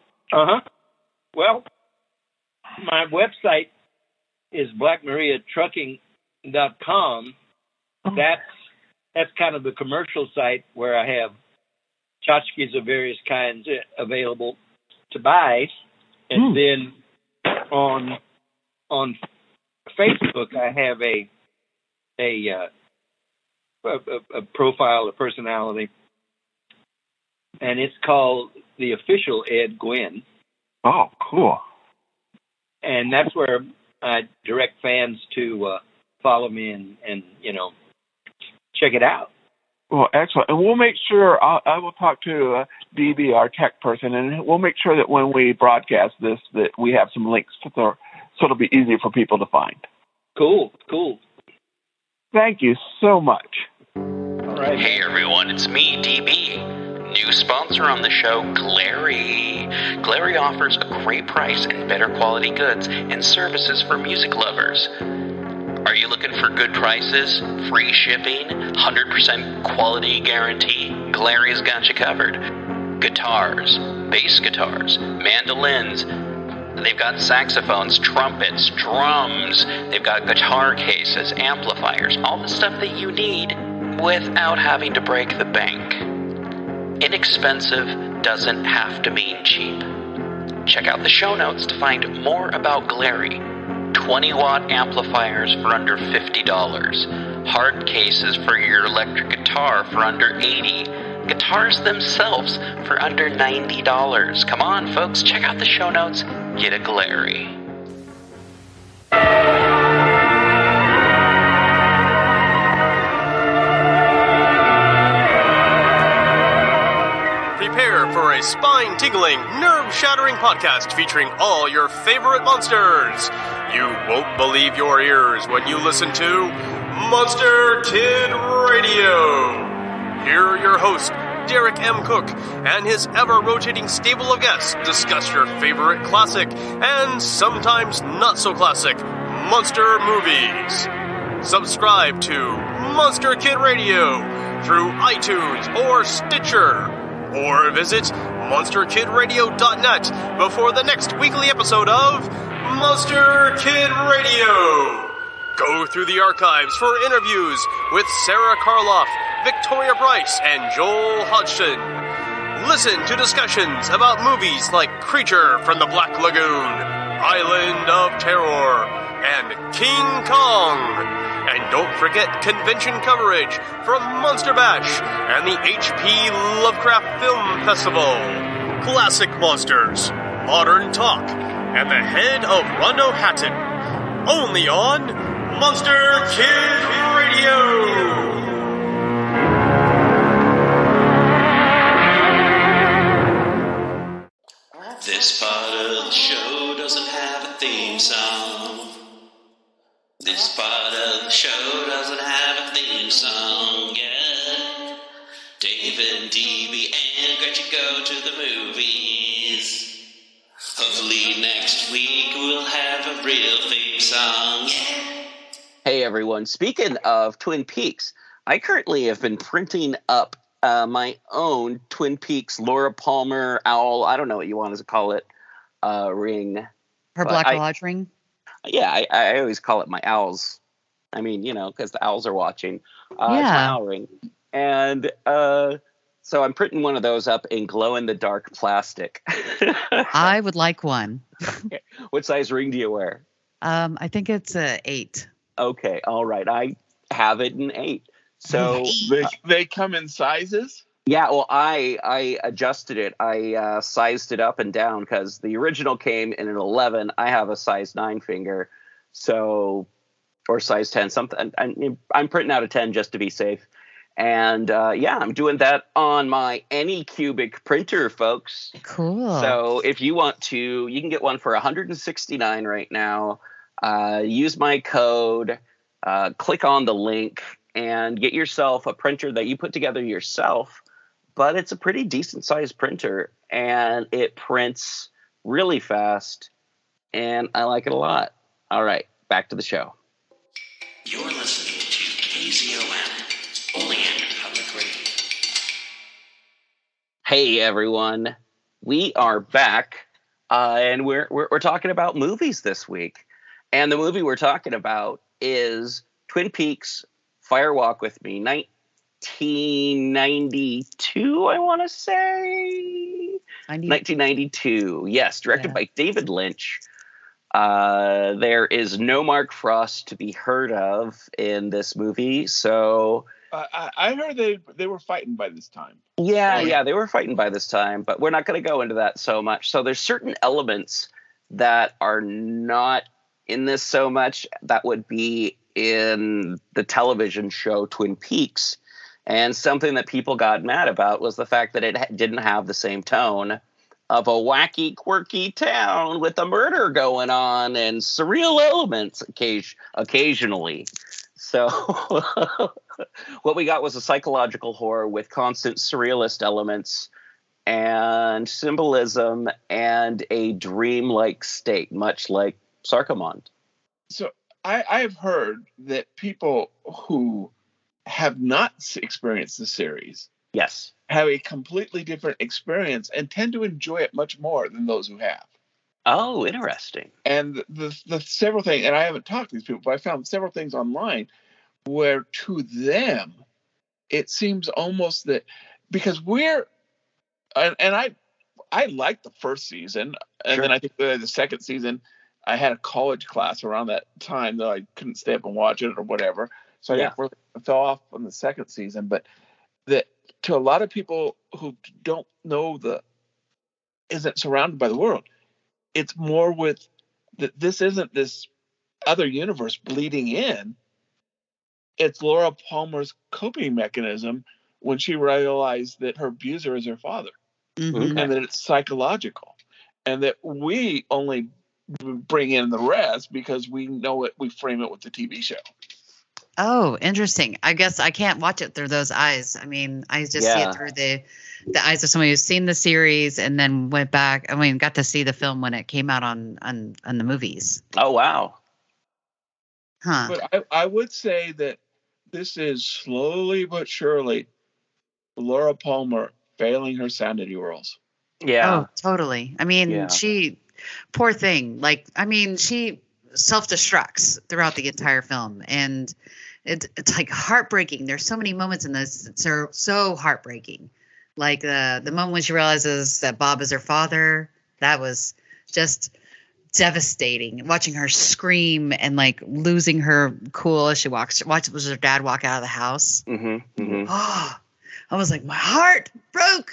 Well, my website is blackmariatrucking.com. That's kind of the commercial site where I have tchotchkes of various kinds available to buy. And then on Facebook, I have a profile, a personality, and it's called The Official Ed Guinn. Oh, cool. And that's where I direct fans to follow me and you know, check it out. Well, excellent. And we'll make sure, I will talk to DB, our tech person, and we'll make sure that when we broadcast this, that we have some links so it'll be easy for people to find. Cool. Thank you so much. All right. Hey everyone, it's me, DB. New sponsor on the show, Glarry. Glarry offers a great price and better quality goods and services for music lovers. Are you looking for good prices, free shipping, 100% quality guarantee? Glarry's got you covered. Guitars, bass guitars, mandolins. They've got saxophones, trumpets, drums. They've got guitar cases, amplifiers, all the stuff that you need without having to break the bank. Inexpensive doesn't have to mean cheap. Check out the show notes to find more about Glarry. 20-watt amplifiers for under $50. Hard cases for your electric guitar for under $80. Guitars themselves for under $90. Come on, folks, check out the show notes. Get a Glarry. Prepare here for a spine-tingling, nerve-shattering podcast featuring all your favorite monsters. You won't believe your ears when you listen to Monster Kid Radio. Here are your hosts, Derek M. Cook, and his ever-rotating stable of guests discuss your favorite classic and sometimes not-so-classic monster movies. Subscribe to Monster Kid Radio through iTunes or Stitcher, or visit monsterkidradio.net before the next weekly episode of Monster Kid Radio. Go through the archives for interviews with Sarah Karloff, Victoria Price, and Joel Hodgson. Listen to discussions about movies like Creature from the Black Lagoon, Island of Terror, and King Kong. And don't forget convention coverage from Monster Bash and the HP Lovecraft Film Festival. Classic monsters, modern talk, and the head of Rondo Hatton. Only on Monster Kid Radio. This part of the show doesn't have a theme song. This part of the show doesn't have a theme song, yeah. David, DB, and Gretchen go to the movies. Hopefully next week we'll have a real theme song, yeah. Hey everyone, speaking of Twin Peaks, I currently have been printing up my own Twin Peaks Laura Palmer owl, I don't know what you want to call it, ring. Her Black Lodge ring? Yeah, I always call it my owls. I mean, because the owls are watching. It's my owl ring. And so I'm printing one of those up in glow-in-the-dark plastic. I would like one. What size ring do you wear? I think it's 8. Okay, all right. I have it in 8. So they come in sizes? Yeah, well, I adjusted it. I sized it up and down because the original came in an 11. I have a size 9 finger, or size 10. Something. I'm printing out a 10 just to be safe. And I'm doing that on my Anycubic printer, folks. Cool. So if you want to, you can get one for $169 right now. Use my code. Click on the link and get yourself a printer that you put together yourself. But it's a pretty decent sized printer, and it prints really fast, and I like it a lot. All right, back to the show. You're listening to KZOM, Oleander Public Radio. Hey everyone, we are back, and we're talking about movies this week, and the movie we're talking about is Twin Peaks: Fire Walk with Me, 1992, I want to say. 1992, yes, directed by David Lynch. There is no Mark Frost to be heard of in this movie, so... I heard they were fighting by this time. Yeah, they were fighting by this time, but we're not going to go into that so much. So there's certain elements that are not in this so much that would be in the television show Twin Peaks. And something that people got mad about was the fact that it didn't have the same tone of a wacky, quirky town with a murder going on and surreal elements occasionally. So what we got was a psychological horror with constant surrealist elements and symbolism and a dreamlike state, much like Sarkomand. So I've heard that people who have not experienced the series have a completely different experience and tend to enjoy it much more than those who have. Oh, interesting. And the several things, and I haven't talked to these people, but I found several things online where to them it seems almost that because I liked the first season, and then I think the second season I had a college class around that time that I couldn't stay up and watch it or whatever. So I really fell off on the second season, but that to a lot of people who don't know isn't surrounded by the world, it's more with that this isn't this other universe bleeding in. It's Laura Palmer's coping mechanism when she realized that her abuser is her father. Mhm. and that it's psychological, and that we only bring in the rest because we know it. We frame it with the TV show. Oh, interesting. I guess I can't watch it through those eyes. I mean, I just see Yeah. it through the eyes of somebody who's seen the series and then went back. I mean, got to see the film when it came out on the movies. Oh, wow. Huh. But I would say that this is slowly but surely Laura Palmer failing her sanity rules. Yeah. Oh, totally. I mean, Yeah. she, poor thing. Like, I mean, she self-destructs throughout the entire film, and it's like heartbreaking. There's so many moments in this that are so heartbreaking. Like the moment when she realizes that Bob is her father, that was just devastating. Watching her scream and like losing her cool as she watches her dad walk out of the house. Mm-hmm. Mm-hmm. Oh, I was like, my heart broke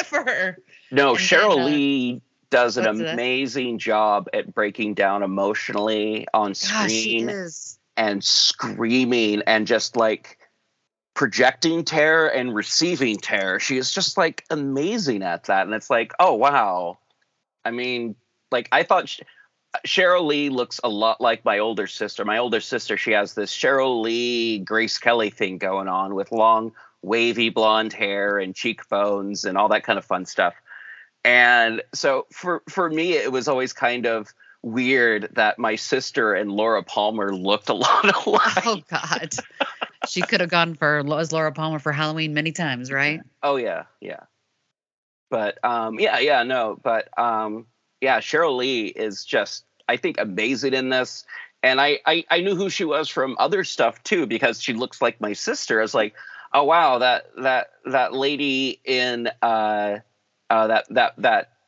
for her. No, And Cheryl then, Lee does an what's that? amazing job at breaking down emotionally on Gosh, she screen is. and screaming and just like projecting terror and receiving terror. She is just like amazing at that. And it's like, oh, wow. I mean, like I thought Cheryl Lee looks a lot like my older sister. My older sister, she has this Cheryl Lee, Grace Kelly thing going on with long, wavy blonde hair and cheekbones and all that kind of fun stuff. And so for me, it was always kind of weird that my sister and Laura Palmer looked a lot alike. Oh, God. She could have gone as Laura Palmer for Halloween many times, right? Oh, yeah, yeah. But, Cheryl Lee is just, I think, amazing in this. And I knew who she was from other stuff, too, because she looks like my sister. I was like, oh, wow, that lady in that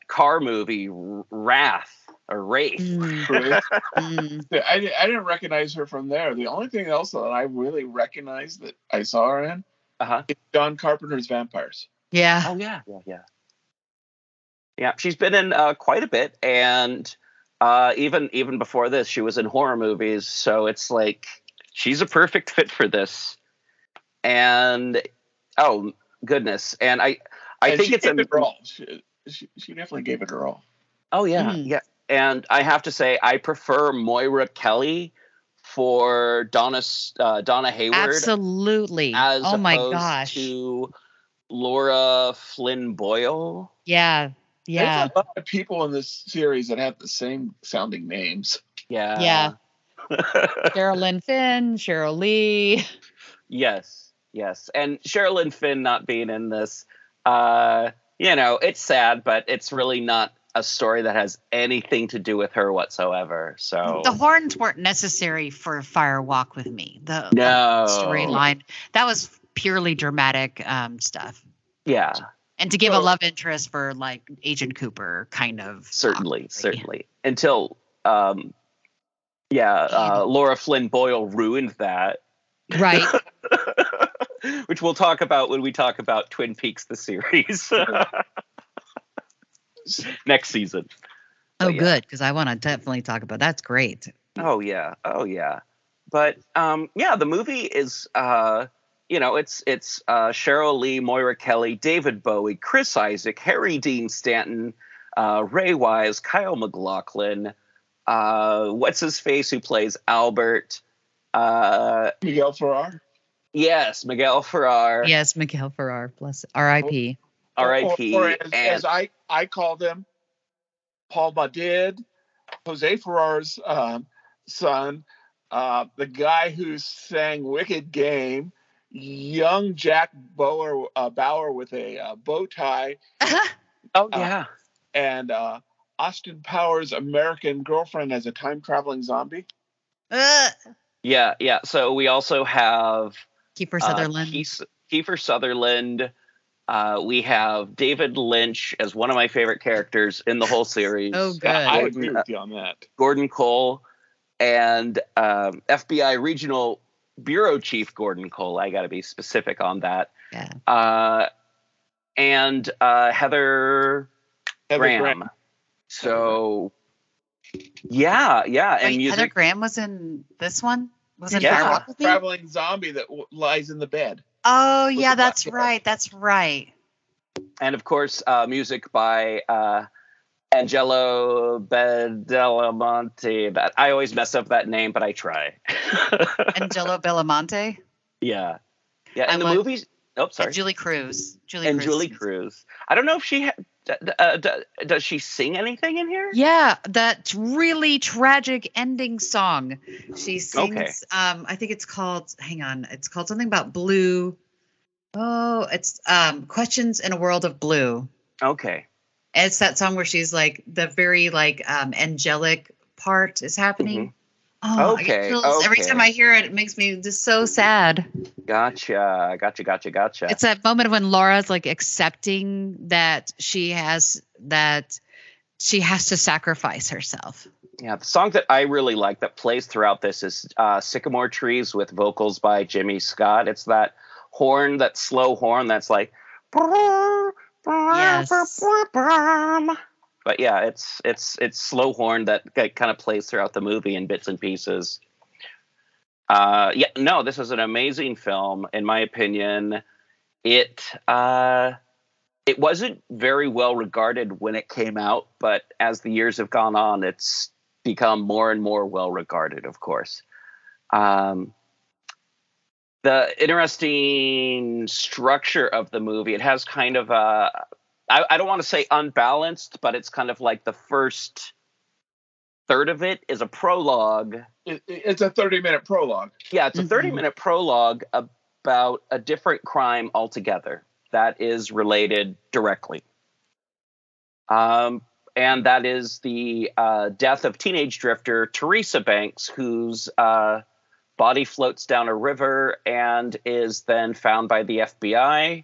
car movie, Wraith. I didn't recognize her from there. The only thing else that I really recognized that I saw her in is John Carpenter's Vampires. Yeah. Oh, yeah. Yeah, she's been in quite a bit, and even before this, she was in horror movies. So it's like she's a perfect fit for this. And oh goodness, and I think it's a all. She definitely gave it her all. Oh yeah, yeah. And I have to say, I prefer Moira Kelly for Donna Hayward. Absolutely. As oh my opposed gosh. to Laura Flynn Boyle. Yeah. Yeah. There's a lot of people in this series that have the same sounding names. Yeah. Yeah. Sherilyn Finn, Cheryl Lee. Yes. And Sherilyn Finn not being in this, it's sad, but it's really not a story that has anything to do with her whatsoever. So the horns weren't necessary for Fire Walk with Me. The storyline that was purely dramatic stuff. Yeah, and to give a love interest for like Agent Cooper, kind of. Certainly. Until Laura Flynn Boyle ruined that. Right. Which we'll talk about when we talk about Twin Peaks the series. Next season. Oh, good, because I want to definitely talk about that's great. Oh yeah. But the movie is it's Cheryl Lee, Moira Kelly, David Bowie, Chris Isaac, Harry Dean Stanton, Ray Wise, Kyle MacLachlan, what's his face who plays Albert, Miguel Ferrer. Yes, Miguel Ferrer. Yes, Miguel Ferrer. Bless R.I.P. R.I.P. Or as I call them, Paul Madid, Jose Ferrar's son, the guy who sang Wicked Game, young Jack Bauer with a bow tie. Oh, yeah. And Austin Powers' American Girlfriend as a time-traveling zombie. Yeah. So we also have Kiefer Sutherland. Kiefer Sutherland. We have David Lynch as one of my favorite characters in the whole series. Oh, good. I agree with you on that. Gordon Cole and FBI Regional Bureau Chief Gordon Cole. I got to be specific on that. Yeah. And Heather Graham. So, yeah. Wait, and music. Heather Graham was in this one? Was it Yeah. Fire Walk with Me? Traveling zombie that lies in the bed. Oh, yeah, the that's black right. That's right. And of course, music by Angelo Badalamenti. That I always mess up that name, but I try. Angelo Badalamenti. Yeah. And the movies. Oh, sorry. Julie Cruz. Julie Cruz. I don't know if she does she sing anything in here? Yeah, that really tragic ending song. She sings. Okay. I think it's called. Hang on. It's called something about blue. Oh, it's Questions in a World of Blue. Okay. And it's that song where she's like the very like angelic part is happening. Oh, okay. I get chills. Every time I hear it, it makes me just so sad. Gotcha. It's that moment when Laura's like accepting that she has to sacrifice herself. Yeah, the song that I really like that plays throughout this is Sycamore Trees with vocals by Jimmy Scott. It's that horn, that slow horn that's like... Yes. But yeah, it's slow horn that kind of plays throughout the movie in bits and pieces. This is an amazing film, in my opinion. It wasn't very well regarded when it came out, but as the years have gone on, it's become more and more well regarded, of course. The interesting structure of the movie, it has kind of I don't want to say unbalanced, but it's kind of like the first third of it is a prologue. It's a 30-minute prologue. Yeah, it's a 30-minute prologue about a different crime altogether that is related directly. And that is the death of teenage drifter Teresa Banks, whose body floats down a river and is then found by the FBI,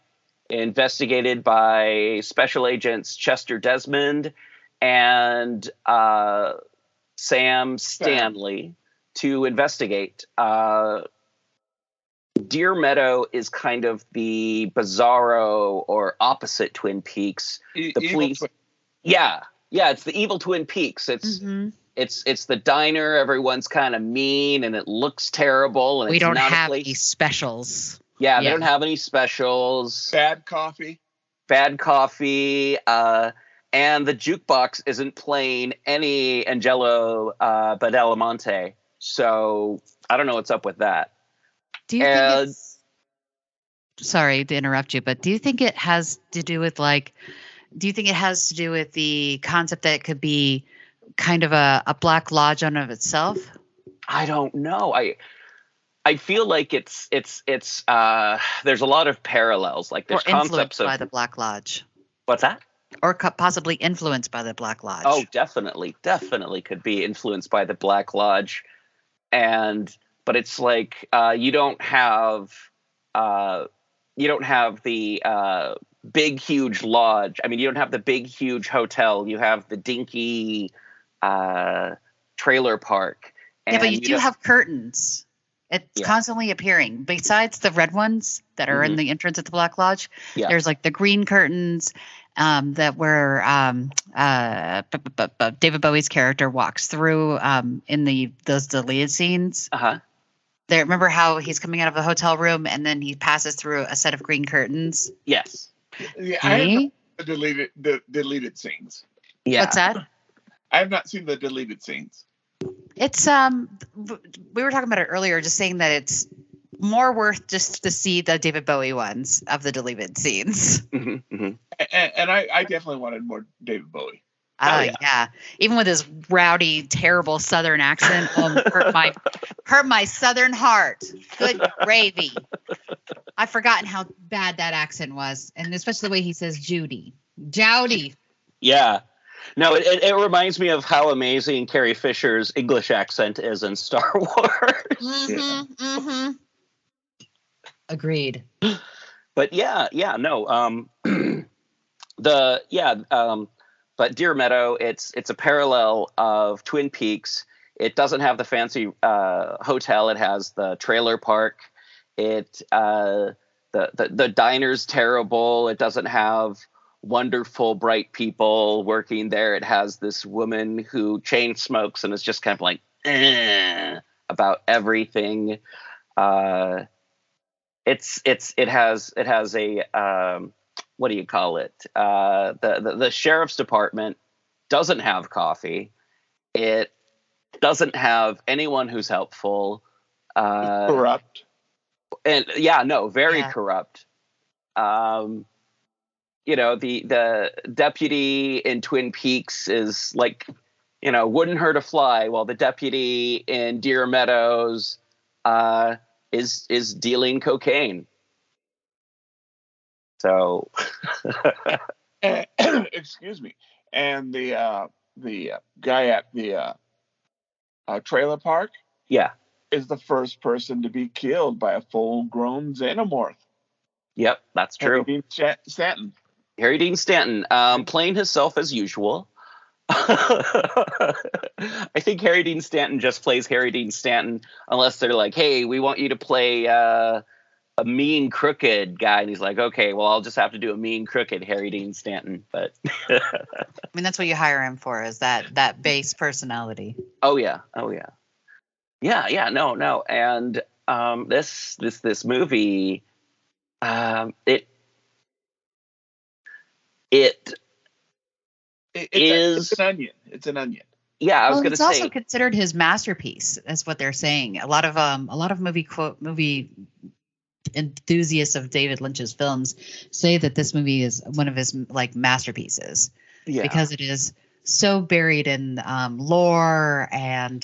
investigated by Special Agents Chester Desmond and Sam Stanley to investigate. Deer Meadow is kind of the bizarro or opposite Twin Peaks. The police, it's the evil Twin Peaks. It's the diner. Everyone's kind of mean and it looks terrible. And we it's don't not have any specials. Yeah, they don't have any specials. Bad coffee. And the jukebox isn't playing any Angelo Badalamenti. So I don't know what's up with that. Do you think it's... Sorry to interrupt you, but do you think it has to do with the concept that it could be kind of a Black Lodge on of itself? I don't know. I feel like it's there's a lot of parallels. Like there's concepts of by the Black Lodge. What's that? Or possibly influenced by the Black Lodge. Oh, definitely could be influenced by the Black Lodge, but it's like you don't have the big huge lodge. I mean, you don't have the big huge hotel. You have the dinky trailer park. Yeah, but you do have curtains. It's constantly appearing. Besides the red ones that are in the entrance at the Black Lodge, there's like the green curtains that where David Bowie's character walks through in those deleted scenes. There, remember how he's coming out of the hotel room and then he passes through a set of green curtains? Yes. Yeah, I have not seen the deleted scenes. Yeah. What's that? I have not seen the deleted scenes. It's we were talking about it earlier, just saying that it's more worth just to see the David Bowie ones of the deleted scenes. And I definitely wanted more David Bowie. Yeah. Even with his rowdy, terrible Southern accent, hurt my Southern heart. Good gravy. I've forgotten how bad that accent was, and especially the way he says Judy. Jowdy. Yeah. No, it reminds me of how amazing Carrie Fisher's English accent is in Star Wars. Agreed. But but Deer Meadow, it's a parallel of Twin Peaks. It doesn't have the fancy hotel. It has the trailer park. The diner's terrible. It doesn't have wonderful, bright people working there. It has this woman who chain smokes and is just kind of like about everything. It has a what do you call it? The sheriff's department doesn't have coffee. It doesn't have anyone who's helpful. Corrupt. And very corrupt. The deputy in Twin Peaks is like, wouldn't hurt a fly, while the deputy in Deer Meadows is dealing cocaine. So, excuse me, and the guy at the trailer park, is the first person to be killed by a full-grown xenomorph. Yep, that's true. Harry Dean Stanton, playing himself as usual. I think Harry Dean Stanton just plays Harry Dean Stanton, unless they're like, "Hey, we want you to play a mean, crooked guy," and he's like, "Okay, well, I'll just have to do a mean, crooked Harry Dean Stanton." But I mean, that's what you hire him for, is that base personality. Oh yeah. No, and this movie, it's an onion. It's an onion. Yeah, I was going to say, it's also considered his masterpiece. That's what they're saying. A lot of movie enthusiasts of David Lynch's films say that this movie is one of his masterpieces, because it is so buried in lore and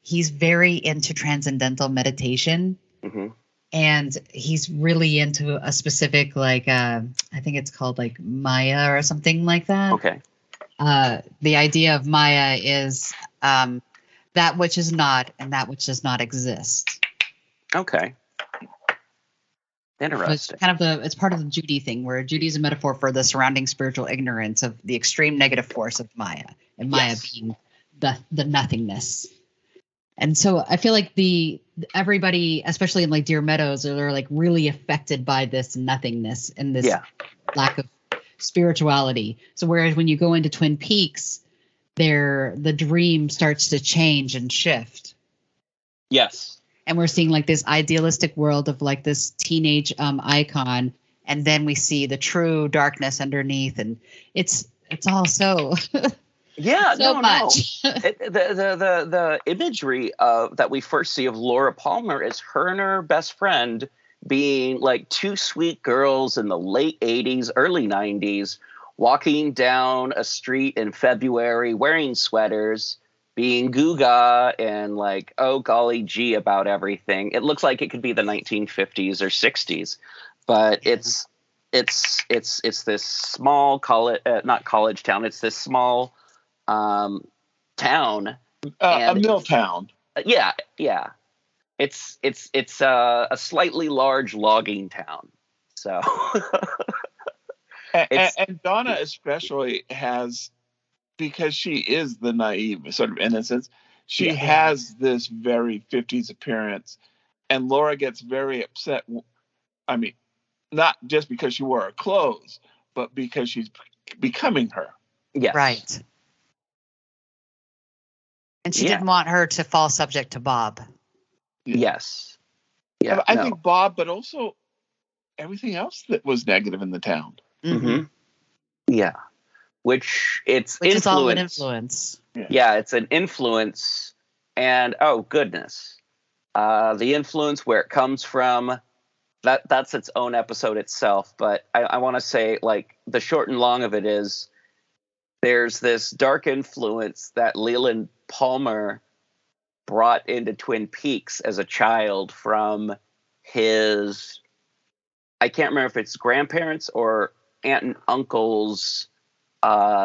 he's very into transcendental meditation. Mm-hmm. And he's really into a specific, I think it's called Maya or something like that. Okay. The idea of Maya is that which is not and that which does not exist. Okay. Interesting. It's part of the Judy thing, where Judy is a metaphor for the surrounding spiritual ignorance of the extreme negative force of Maya, and Maya being the nothingness. And so I feel like everybody, especially in Deer Meadows, are really affected by this nothingness and this lack of spirituality. So whereas when you go into Twin Peaks, the dream starts to change and shift. Yes. And we're seeing this idealistic world of this teenage icon, and then we see the true darkness underneath, and it's all so much. The imagery that we first see of Laura Palmer is her and her best friend being two sweet girls in the late 80s, early 90s, walking down a street in February wearing sweaters, being goo-ga and oh golly gee about everything. It looks like it could be the 1950s or 60s, but it's this small not college town. It's this small town, a mill town. Yeah. It's a slightly large logging town. So, and Donna especially has, because she is the naive sort of innocence, she has this very 50s appearance, and Laura gets very upset. I mean, not just because she wore her clothes, but because she's becoming her. Yes. Right. And she didn't want her to fall subject to Bob. Yes. Yeah. I think Bob, but also everything else that was negative in the town. Mm-hmm. Yeah. Which is all an influence. Yeah, it's an influence. And oh goodness. The influence, where it comes from, that's its own episode itself. But I want to say, the short and long of it is, there's this dark influence that Leland Palmer brought into Twin Peaks as a child from his, I can't remember if it's grandparents or aunt and uncle's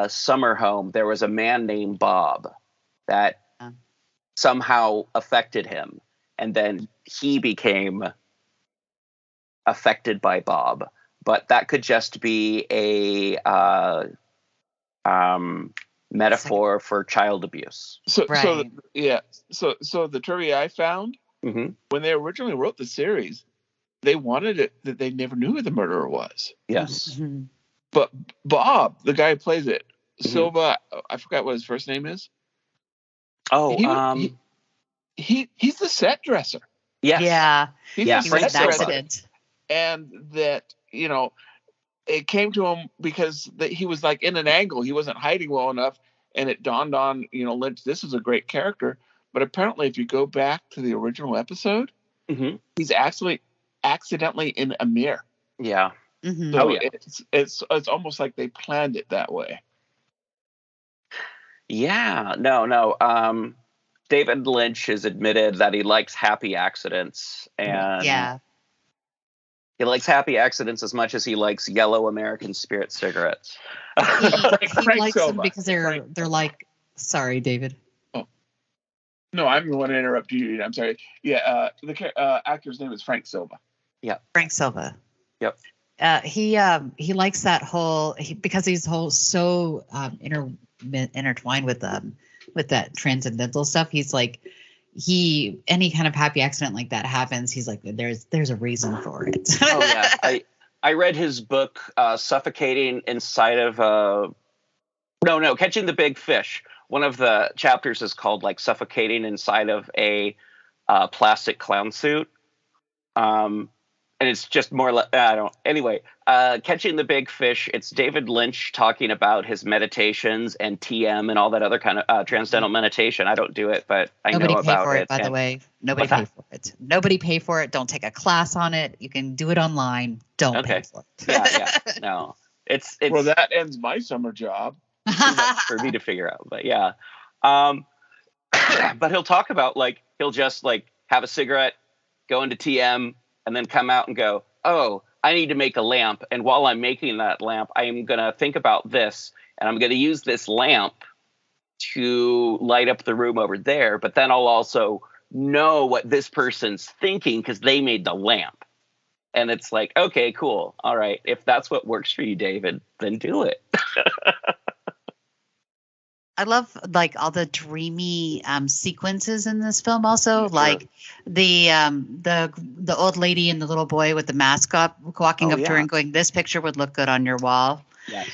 summer home. There was a man named Bob that somehow affected him, and then he became affected by Bob. But that could just be a metaphor for child abuse. So the trivia I found, when they originally wrote the series, they wanted it that they never knew who the murderer was. Yes. Mm-hmm. But Bob, the guy who plays it, Silva, I forgot what his first name is. Oh, he's the set dresser. Yes. Yeah. He's the He was set an dresser. accident. And that it came to him because he was like in an angle. He wasn't hiding well enough. And it dawned on, Lynch, this is a great character. But apparently, if you go back to the original episode, he's actually accidentally in a mirror. Yeah. Mm-hmm. So it's almost like they planned it that way. Yeah. No. David Lynch has admitted that he likes happy accidents, and he likes happy accidents as much as he likes yellow American Spirit cigarettes. He likes them because they're like. Sorry, David. Oh. No, I'm the one to interrupt you. I'm sorry. Yeah, the actor's name is Frank Silva. Yeah, Frank Silva. Yep. He likes that whole because he's so intertwined with that transcendental stuff. He's like any kind of happy accident like that happens. He's like there's a reason for it. Oh yeah, I read his book Suffocating Inside of Catching the Big Fish. One of the chapters is called like Suffocating Inside of a Plastic Clown Suit. And it's just more like, Catching the Big Fish. It's David Lynch talking about his meditations and TM and all that other kind of transcendental meditation. I don't do it, but I know about it. Nobody pay for it, by the way. Nobody pay for it. Nobody pay for it. Don't take a class on it. You can do it online. Don't pay for it. Yeah. No. It's well, that ends my summer job. Too much for me to figure out, but yeah. But he'll talk about he'll just have a cigarette, go into TM, and then come out and go, oh, I need to make a lamp. And while I'm making that lamp, I'm going to think about this, and I'm going to use this lamp to light up the room over there. But then I'll also know what this person's thinking because they made the lamp. And it's like, okay, cool. All right. If that's what works for you, David, then do it. I love all the dreamy sequences in this film. Also, like the old lady and the little boy with the mask up, walking up to her and going, "This picture would look good on your wall." Yes.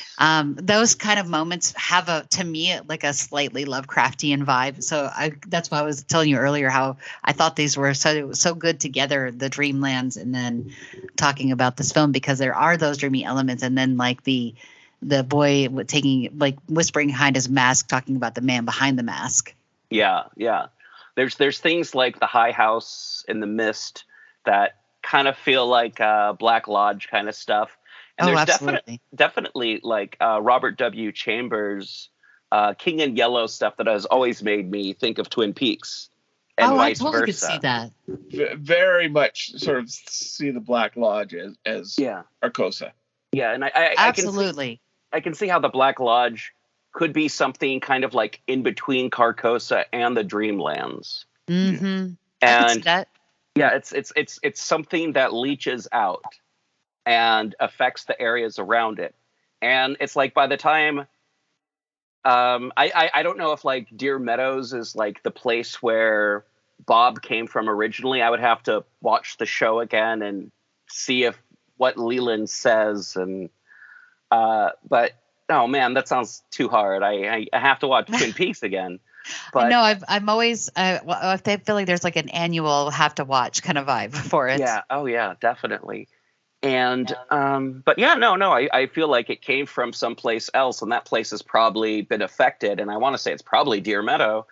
Those kind of moments have to me a slightly Lovecraftian vibe. So that's why I was telling you earlier how I thought these were so good together, the Dreamlands, and then talking about this film, because there are those dreamy elements, and then the boy whispering behind his mask, talking about the man behind the mask. Yeah. There's things like the High House in the Mist that kind of feel like Black Lodge kind of stuff. And there's definitely Robert W. Chambers, King in Yellow stuff that has always made me think of Twin Peaks. And vice I totally versa. could see that. Very much sort of see the Black Lodge as Arcosa. Yeah, and I absolutely. I can see how the Black Lodge could be something kind of like in between Carcosa and the Dreamlands. Mm-hmm. And that. Yeah, it's something that leaches out and affects the areas around it. And it's like by the time I don't know if Deer Meadows is the place where Bob came from originally. I would have to watch the show again and see what Leland says, and but oh man, that sounds too hard. I have to watch Twin Peaks again. But no, I'm always I feel like there's an annual have to watch kind of vibe for it. Yeah, oh yeah, definitely. And but yeah, no, I feel like it came from someplace else, and that place has probably been affected. And I want to say it's probably Deer Meadow,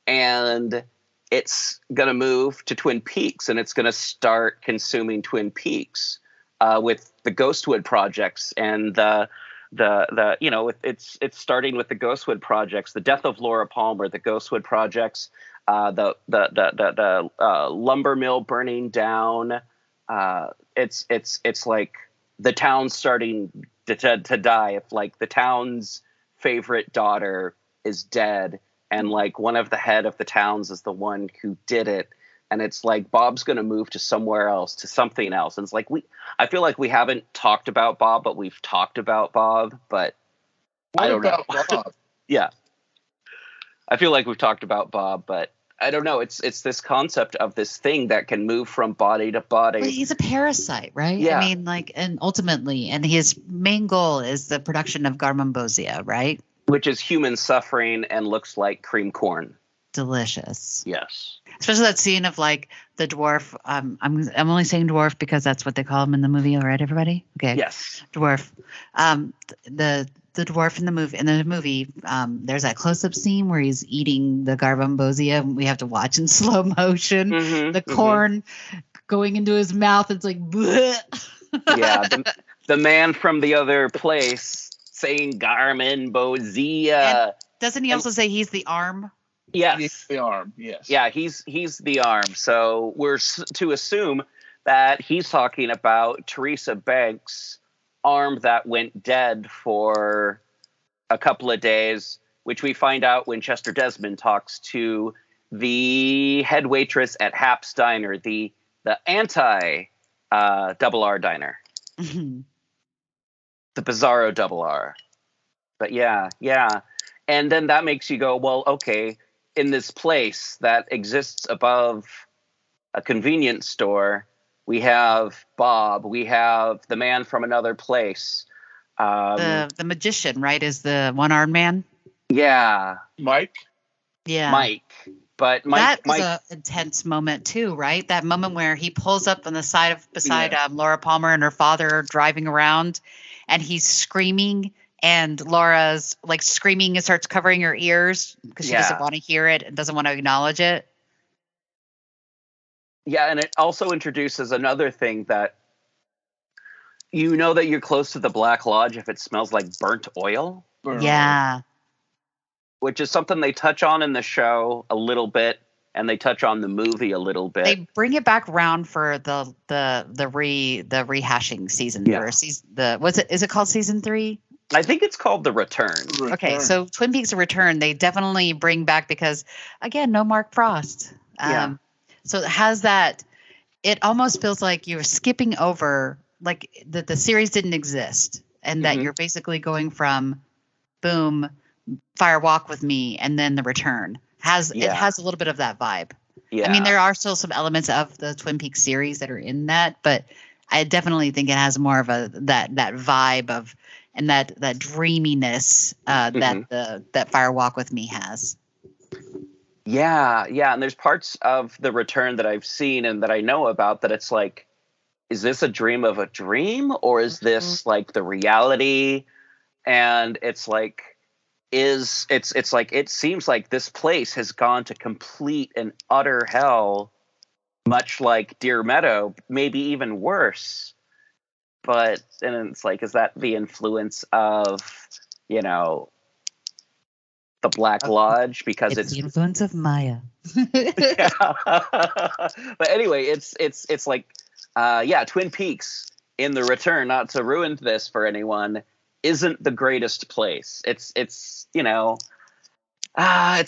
and it's gonna move to Twin Peaks, and it's gonna start consuming Twin Peaks with the Ghostwood projects and it's starting with the Ghostwood projects, the death of Laura Palmer, the Ghostwood projects, the lumber mill burning down. It's like the town's starting to die. If the town's favorite daughter is dead, and one of the head of the towns is the one who did it. And it's Bob's going to move to somewhere else, to something else. And it's I feel like we haven't talked about Bob, but we've talked about Bob, but I don't know. Bob? Yeah. I feel like we've talked about Bob, but I don't know. It's this concept of this thing that can move from body to body. Well, he's a parasite, right? Yeah. I mean, and ultimately, and his main goal is the production of Garmonbozia, right? Which is human suffering and looks like cream corn. delicious. Yes. Especially that scene of like the dwarf. I'm only saying dwarf because that's what they call him in the movie. All right, everybody. Okay. Yes. Dwarf. The dwarf in the movie. There's that close-up scene where he's eating the garbanzosia. We have to watch in slow motion. The corn going into his mouth. It's like, bleh. Yeah. The man from the other place saying garbanzosia. Doesn't he also say he's the arm? Yes. He's the arm, yes. Yeah, he's the arm. So we're to assume that he's talking about Teresa Banks' arm that went dead for a couple of days, which we find out when Chester Desmond talks to the head waitress at Hap's Diner, the anti double R diner. The Bizarro double R. But yeah. And then that makes you go, well, okay, in this place that exists above a convenience store, we have Bob, we have the man from another place. The magician, right, is the one-armed man? Yeah. Mike? Yeah. Mike. But That was an intense moment too, right? That moment where he pulls up on the side beside Laura Palmer and her father driving around, and he's screaming, and Laura's like screaming and starts covering her ears because she doesn't want to hear it and doesn't want to acknowledge it. Yeah, and it also introduces another thing that you know that you're close to the Black Lodge if it smells like burnt oil. Yeah. Which is something they touch on in the show a little bit, and they touch on the movie a little bit. They bring it back around for the rehashing season. Yeah. Or is it called season 3? I think it's called The Return. Okay, so Twin Peaks: The Return, they definitely bring back because, again, no Mark Frost. So it has that. It almost feels like you're skipping over, like that the series didn't exist, and that you're basically going from, boom, Fire Walk with Me, and then The Return. It has a little bit of that vibe. Yeah. I mean, there are still some elements of the Twin Peaks series that are in that, but I definitely think it has more of that vibe of. And that dreaminess that Fire Walk with Me has. Yeah, and there's parts of The Return that I've seen and that I know about that it's like, is this a dream of a dream, or is this like the reality? And it's like, it's like it seems like this place has gone to complete and utter hell, much like Deer Meadow, maybe even worse. But and it's like, is that the influence of, the Black Lodge? Because it's the influence of Maya. But anyway, it's like, Twin Peaks in The Return, not to ruin this for anyone, isn't the greatest place. It's it's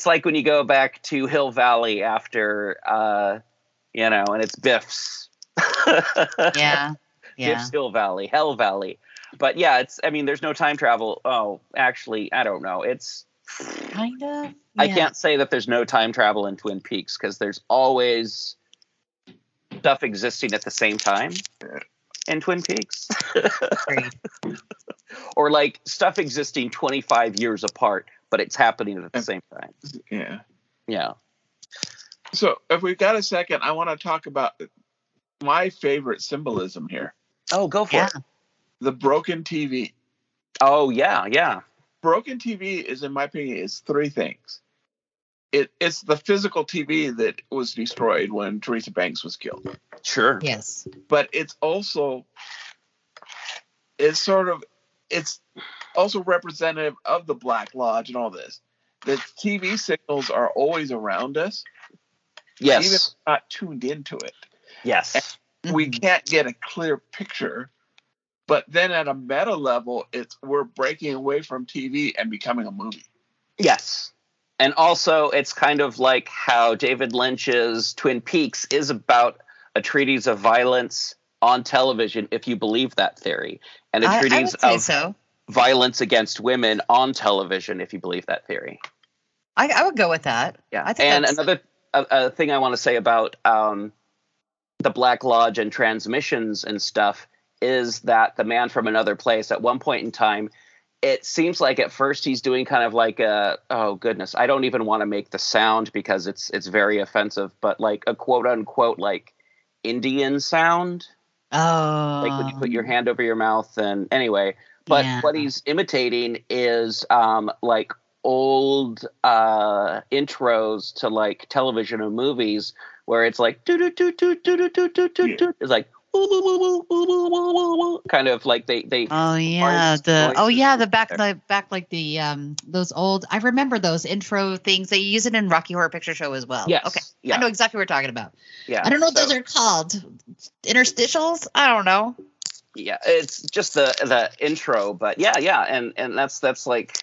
like when you go back to Hill Valley after, and it's Biff's. Yeah. Biff's Hill Valley, Hell Valley. But there's no time travel. Oh, actually, I don't know. It's kind of. Yeah. I can't say that there's no time travel in Twin Peaks because there's always stuff existing at the same time in Twin Peaks. Or like stuff existing 25 years apart, but it's happening at the same time. Yeah. Yeah. So if we've got a second, I want to talk about my favorite symbolism here. Oh, go for it. The broken TV. Oh, yeah. Broken TV is, in my opinion, is 3 things. It's the physical TV that was destroyed when Teresa Banks was killed. Sure. Yes. But it's also representative of the Black Lodge and all this. The TV signals are always around us. Yes. Even if we're not tuned into it. Yes. We can't get a clear picture, but then at a meta level, we're breaking away from TV and becoming a movie. Yes. And also, it's kind of like how David Lynch's Twin Peaks is about a treatise of violence on television, if you believe that theory, and a treatise of violence against women on television, if you believe that theory. I would go with that. Yeah. And another thing I want to say about the Black Lodge and transmissions and stuff is that the man from another place at one point in time it seems like at first he's doing kind of like oh goodness, I don't even want to make the sound because it's very offensive, but like a quote unquote like Indian sound. Oh. Like when you put your hand over your mouth and anyway, but what he's imitating is like old intros to like television and movies where it's like it's like kind of like they the back like the those old, I remember those intro things. They use it in Rocky Horror Picture Show as well. Yes. Okay. Yeah. I know exactly what we're talking about. Yeah. I don't know what those are called. Interstitials? I don't know. Yeah, it's just the intro, but yeah, and that's like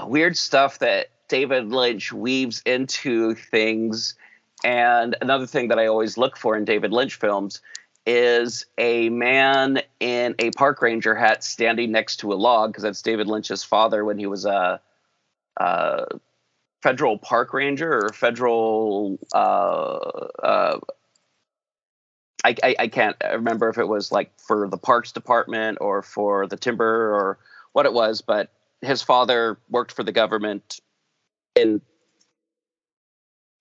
weird stuff that David Lynch weaves into things. And another thing that I always look for in David Lynch films is a man in a park ranger hat standing next to a log, because that's David Lynch's father when he was a federal park ranger or federal I can't remember if it was like for the parks department or for the timber or what it was, but his father worked for the government in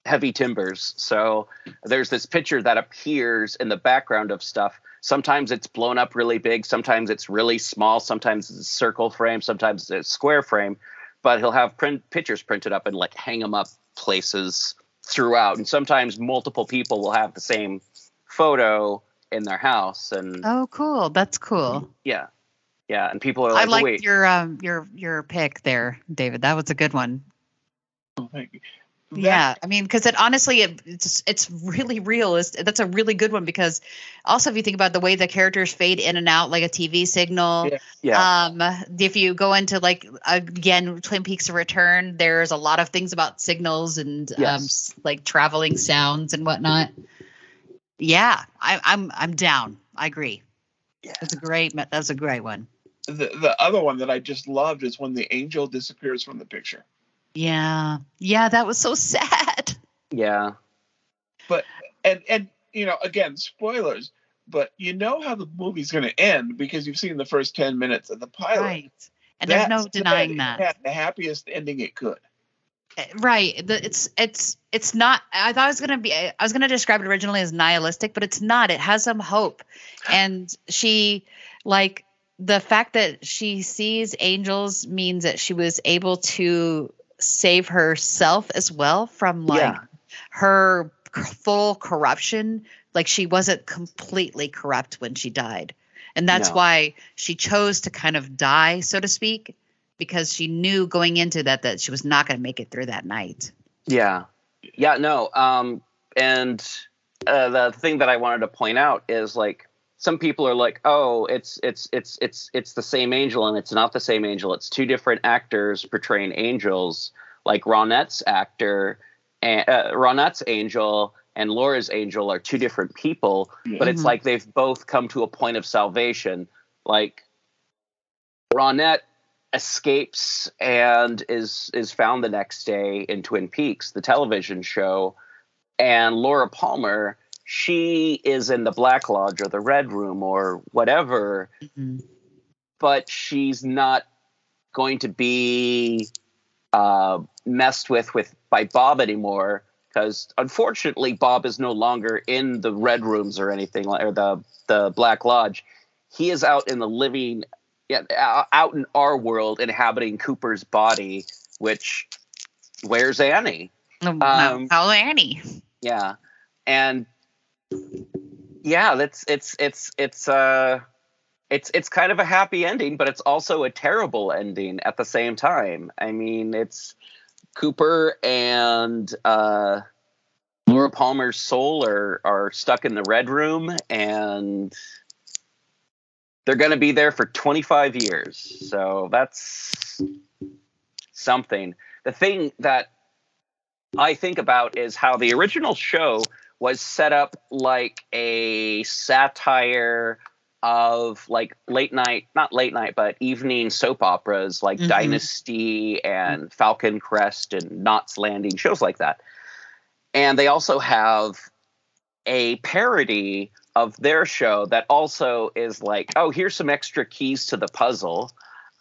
heavy timbers. So there's this picture that appears in the background of stuff. Sometimes it's blown up really big. Sometimes it's really small. Sometimes it's a circle frame. Sometimes it's a square frame. But he'll have pictures printed up and like hang them up places throughout. And sometimes multiple people will have the same photo in their house. And oh, cool. That's cool. Yeah. And people are like, I liked wait. your pick there, David. That was a good one. Oh, thank you. Yeah, I mean, because it's really real. That's a really good one, because also if you think about the way the characters fade in and out like a TV signal. Yeah. If you go into like again Twin Peaks: Return, there's a lot of things about signals and like traveling sounds and whatnot. Yeah, I'm down. I agree. Yeah. That's a great one. The other one that I just loved is when the angel disappears from the picture. Yeah, that was so sad. Yeah. But and you know, again, spoilers, but you know how the movie's going to end because you've seen the first 10 minutes of the pilot. Right. And there's no denying that. It had the happiest ending it could. Right. It's not, I thought I was going to describe it originally as nihilistic, but it's not. It has some hope. And she, like, the fact that she sees angels means that she was able to save herself as well from like her full corruption. Like, she wasn't completely corrupt when she died. And that's why she chose to kind of die, so to speak, because she knew going into that she was not going to make it through that night. Yeah. Yeah, no. And the thing that I wanted to point out is, like, some people are like, oh, it's the same angel, and it's not the same angel. It's two different actors portraying angels, like Ronette's angel and Laura's angel are two different people, but it's like they've both come to a point of salvation. Like, Ronette escapes and is found the next day in Twin Peaks, the television show, and Laura Palmer, she is in the Black Lodge or the Red Room or whatever, but she's not going to be messed with by Bob anymore, because unfortunately Bob is no longer in the Red Rooms or anything, or the Black Lodge. He is out in the living, out in our world, inhabiting Cooper's body, which, where's Annie? How Annie? Yeah. And yeah, it's kind of a happy ending, but it's also a terrible ending at the same time. I mean, it's Cooper and Laura Palmer's soul are stuck in the Red Room, and they're going to be there for 25 years. So that's something. The thing that I think about is how the original show was set up like a satire of like not late night, but evening soap operas like Dynasty and Falcon Crest and Knots Landing, shows like that. And they also have a parody of their show that also is like, oh, here's some extra keys to the puzzle.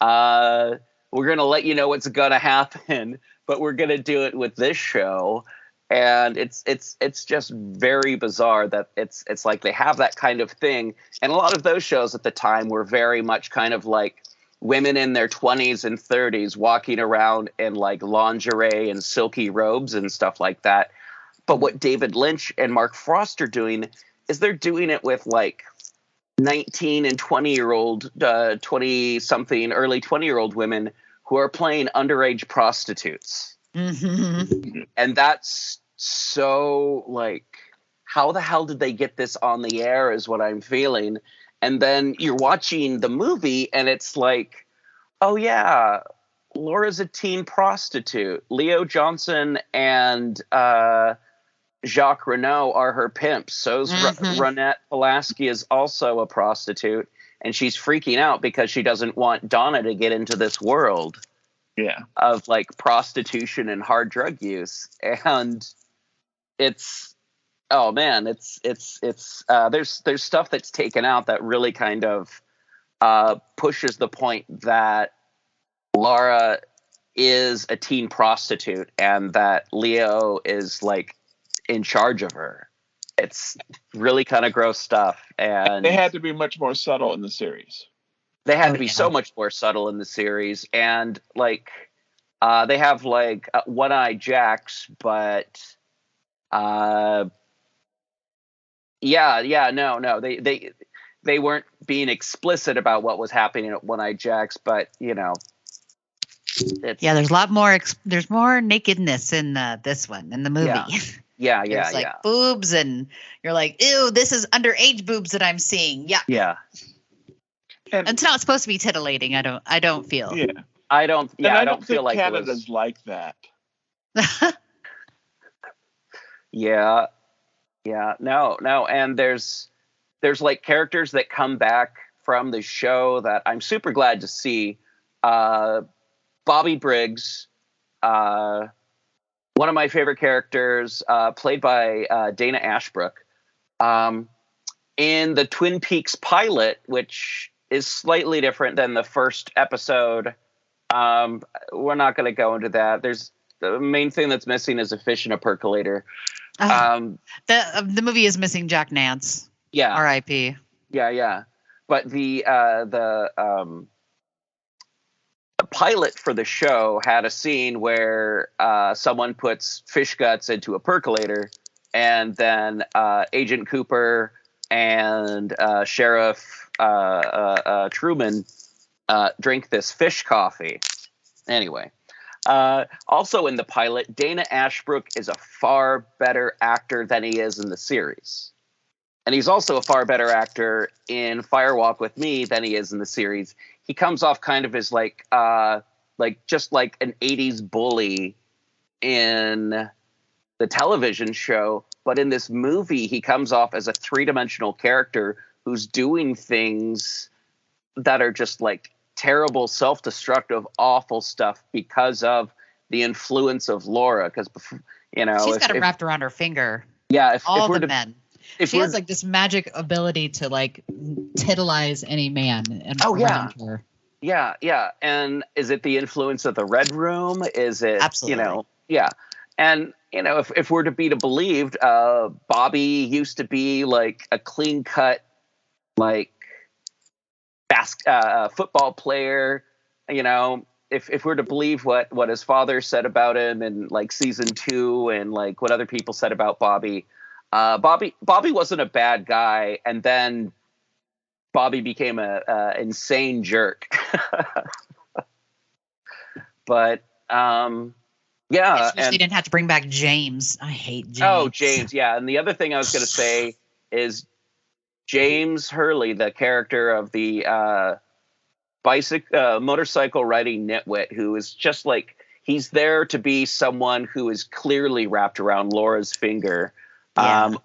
We're going to let you know what's going to happen, but we're going to do it with this show. And it's just very bizarre that it's like they have that kind of thing. And a lot of those shows at the time were very much kind of like women in their 20s and 30s walking around in like lingerie and silky robes and stuff like that. But what David Lynch and Mark Frost are doing is they're doing it with like 19 and 20-year-old, 20-something, early 20-year-old women who are playing underage prostitutes. Mm-hmm. And that's so like, how the hell did they get this on the air is what I'm feeling. And then you're watching the movie and it's like, oh yeah, Laura's a teen prostitute. Leo Johnson and Jacques Renault are her pimps. So's Ronette Pulaski is also a prostitute. And she's freaking out because she doesn't want Donna to get into this world. Yeah. Of like prostitution and hard drug use. And it's, oh man, it's there's stuff that's taken out that really kind of pushes the point that Laura is a teen prostitute and that Leo is like in charge of her. It's really kind of gross stuff. And they had to be much more subtle in the series. They had to be so much more subtle in the series. And like, they have like one-eyed Jacks, but no. They weren't being explicit about what was happening at One-Eyed Jacks, but you know, there's a lot more. There's more nakedness in this one in the movie. Yeah. There's like boobs, and you're like, ew, this is underage boobs that I'm seeing. Yeah. Yeah. And it's not supposed to be tittillating. I don't feel. Yeah. I don't feel like Canada's like that. Yeah. No. And there's like characters that come back from the show that I'm super glad to see. Bobby Briggs, one of my favorite characters, played by Dana Ashbrook, in the Twin Peaks pilot, which is slightly different than the first episode. We're not going to go into that. There's the main thing that's missing is a fish in a percolator. The movie is missing Jack Nance. Yeah. R.I.P. Yeah. But the pilot for the show had a scene where someone puts fish guts into a percolator, and then Agent Cooper and Sheriff Truman drink this fish coffee. Anyway, also in the pilot, Dana Ashbrook is a far better actor than he is in the series. And he's also a far better actor in Firewalk with Me than he is in the series. He comes off kind of as like just like an 80s bully in the television show. But in this movie, he comes off as a three-dimensional character who's doing things that are just like terrible, self-destructive, awful stuff because of the influence of Laura. Because, you know, she's got it wrapped around her finger. Yeah. If we're the men. She has like this magic ability to like titilize any man around her. Yeah. And is it the influence of the Red Room? Is it, absolutely. You know, yeah. And, you know, if we're to be believed, Bobby used to be like a clean cut, like football player. You know, if we're to believe what his father said about him in like season 2 and like what other people said about Bobby, Bobby wasn't a bad guy, and then Bobby became a insane jerk. But yeah, and they didn't have to bring back James. I hate James. Oh, James, yeah. And the other thing I was going to say is James Hurley, the character of the motorcycle riding nitwit, who is just like, he's there to be someone who is clearly wrapped around Laura's finger.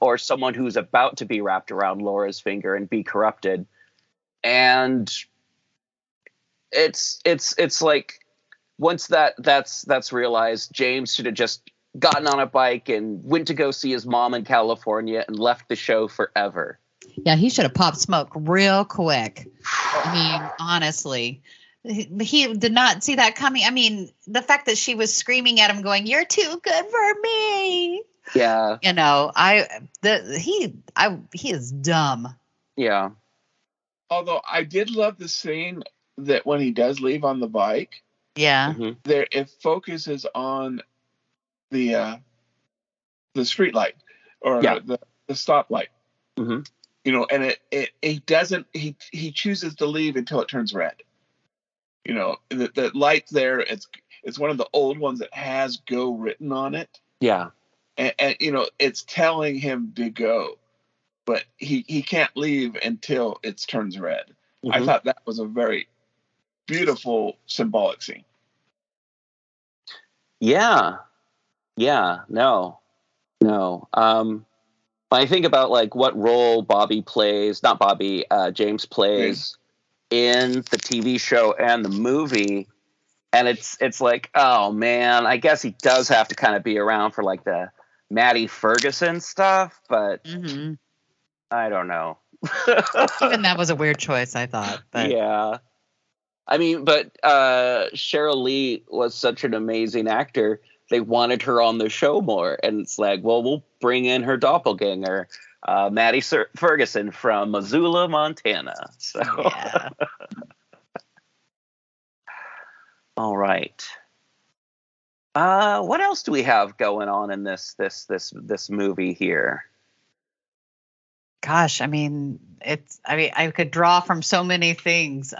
Or someone who's about to be wrapped around Laura's finger and be corrupted. And it's like, once that's realized, James should have just gotten on a bike and went to go see his mom in California and left the show forever. Yeah, he should have popped smoke real quick. I mean, honestly, he did not see that coming. I mean, the fact that she was screaming at him, going, "You're too good for me." Yeah. You know, he is dumb. Yeah. Although I did love the scene that when he does leave on the bike, Yeah. there it focuses on the street light or the stoplight. Mm-hmm. You know, and it doesn't. He chooses to leave until it turns red. You know, the light there. It's one of the old ones that has "go" written on it. Yeah. And you know, it's telling him to go, but he can't leave until it turns red. Mm-hmm. I thought that was a very beautiful symbolic scene. Yeah. Yeah. No. I think about like what role James plays in the TV show and the movie, and it's like, oh man, I guess he does have to kind of be around for like the Maddie Ferguson stuff, but I don't know. Even that was a weird choice, I thought. But. Yeah. I mean, but Cheryl Lee was such an amazing actor. They wanted her on the show more. And it's like, well, we'll bring in her doppelganger, Maddie Ferguson from Missoula, Montana. So, yeah. All right. What else do we have going on in this movie here? Gosh, I mean, I could draw from so many things.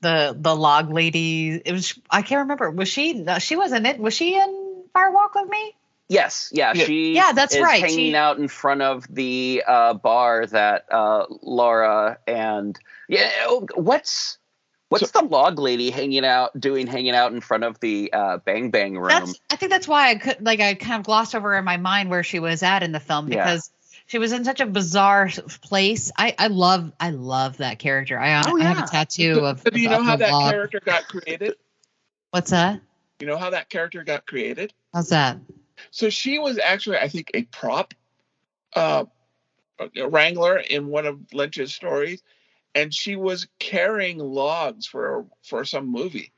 The log lady, I can't remember. She wasn't it? Was she in Fire Walk with Me? Yes. Yeah. She that's is right. hanging out in front of the bar that Laura and what's the log lady hanging out in front of the Bang Bang room? I think that's why I kind of glossed over in my mind where she was at in the film, because she was in such a bizarre place. I love that character. I have a tattoo of. Do you know how that log. character got created? What's that? You know how that character got created? How's that? So she was actually, I think, a prop wrangler in one of Lynch's stories, and she was carrying logs for some movie.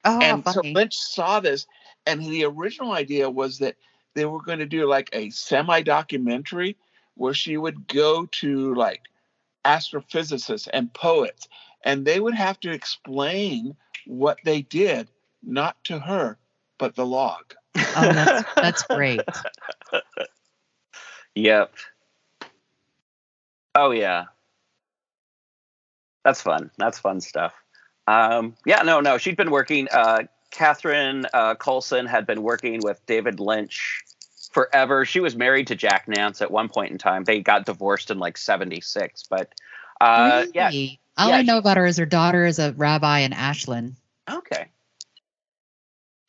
Oh, and funny. So Lynch saw this, and the original idea was that they were going to do like a semi-documentary where she would go to like astrophysicists and poets, and they would have to explain what they did, not to her, but the log. Oh, that's great. Yep. Oh yeah. That's fun. That's fun stuff. No. She'd been working. Catherine Coulson had been working with David Lynch forever. She was married to Jack Nance at one point in time. They got divorced in like 1976. But really? All I know about her is her daughter is a rabbi in Ashland. Okay.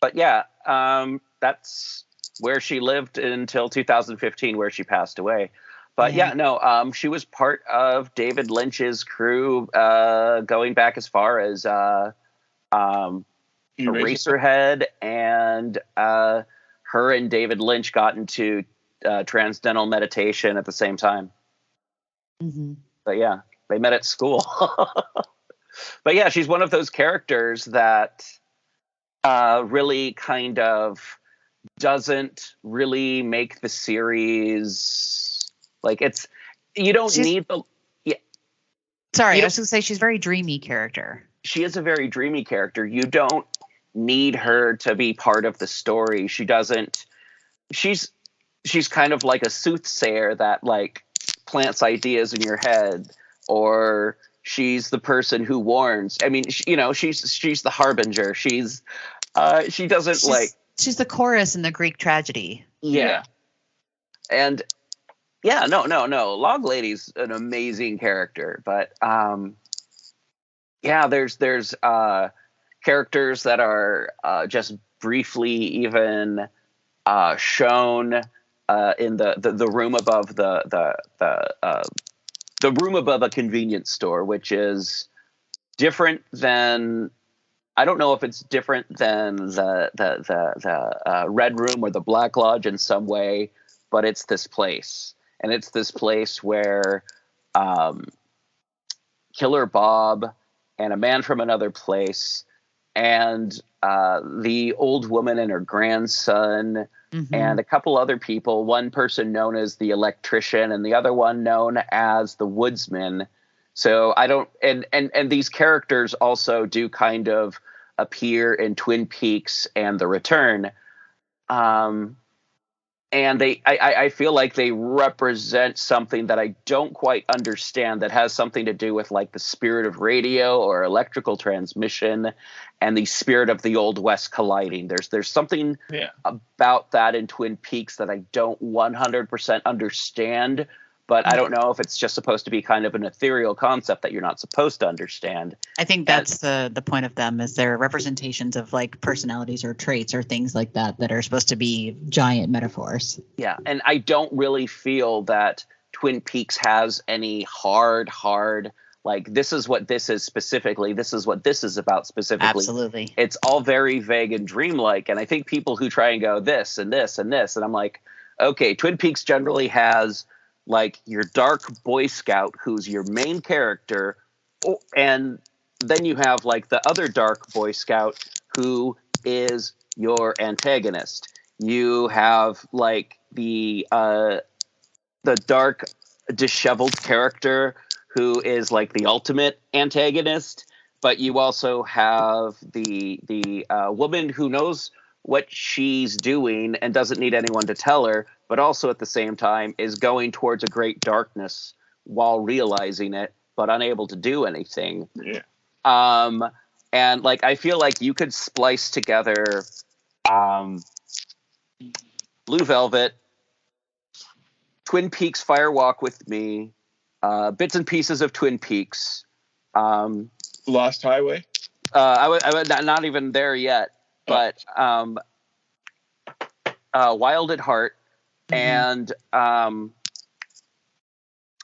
But that's where she lived until 2015, where she passed away. But she was part of David Lynch's crew going back as far as Eraserhead, and her and David Lynch got into transcendental meditation at the same time. Mm-hmm. But yeah, they met at school. But yeah, she's one of those characters that really kind of doesn't really make the series. Like you don't need the. Yeah. Sorry, I was going to say she's a very dreamy character. She is a very dreamy character. You don't need her to be part of the story. She doesn't. She's kind of like a soothsayer that like plants ideas in your head, or she's the person who warns. I mean, she's the harbinger. She's the chorus in the Greek tragedy. Yeah. And no. Log Lady's an amazing character, but there's characters that are just briefly even shown in the room above the room above a convenience store, which is different than. I don't know if it's different than the Red Room or the Black Lodge in some way, but it's this place. And it's this place where Killer Bob and a man from another place, and the old woman and her grandson, and a couple other people. One person known as the electrician, and the other one known as the woodsman. So I don't, and these characters also do kind of appear in Twin Peaks and The Return. And I feel like they represent something that I don't quite understand, that has something to do with like the spirit of radio or electrical transmission and the spirit of the Old West colliding. There's something about that in Twin Peaks that I don't 100% understand, but I don't know if it's just supposed to be kind of an ethereal concept that you're not supposed to understand. I think that's the point of them, is they're representations of like personalities or traits or things like that are supposed to be giant metaphors. Yeah, and I don't really feel that Twin Peaks has any hard, like, this is what this is specifically, this is what this is about specifically. Absolutely. It's all very vague and dreamlike, and I think people who try and go this and this and this, and I'm like, okay, Twin Peaks generally has like your dark Boy Scout who's your main character, and then you have like the other dark Boy Scout who is your antagonist. You have like the dark disheveled character who is like the ultimate antagonist, but you also have the woman who knows what she's doing and doesn't need anyone to tell her, but also at the same time is going towards a great darkness while realizing it, but unable to do anything. Yeah. And like, I feel like you could splice together Blue Velvet, Twin Peaks Fire Walk with Me, bits and pieces of Twin Peaks. Lost Highway? I would not even there yet, but Wild at Heart, and not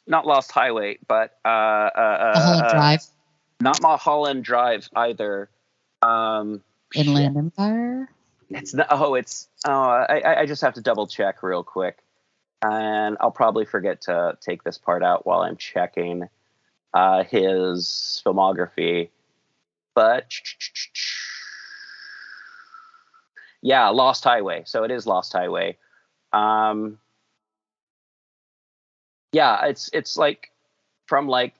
Lost Highway, but Mulholland Drive. Not Mulholland Drive either. Inland Empire. It's not. I just have to double check real quick, and I'll probably forget to take this part out while I'm checking his filmography. But yeah, Lost Highway. So it is Lost Highway. Yeah, it's like from like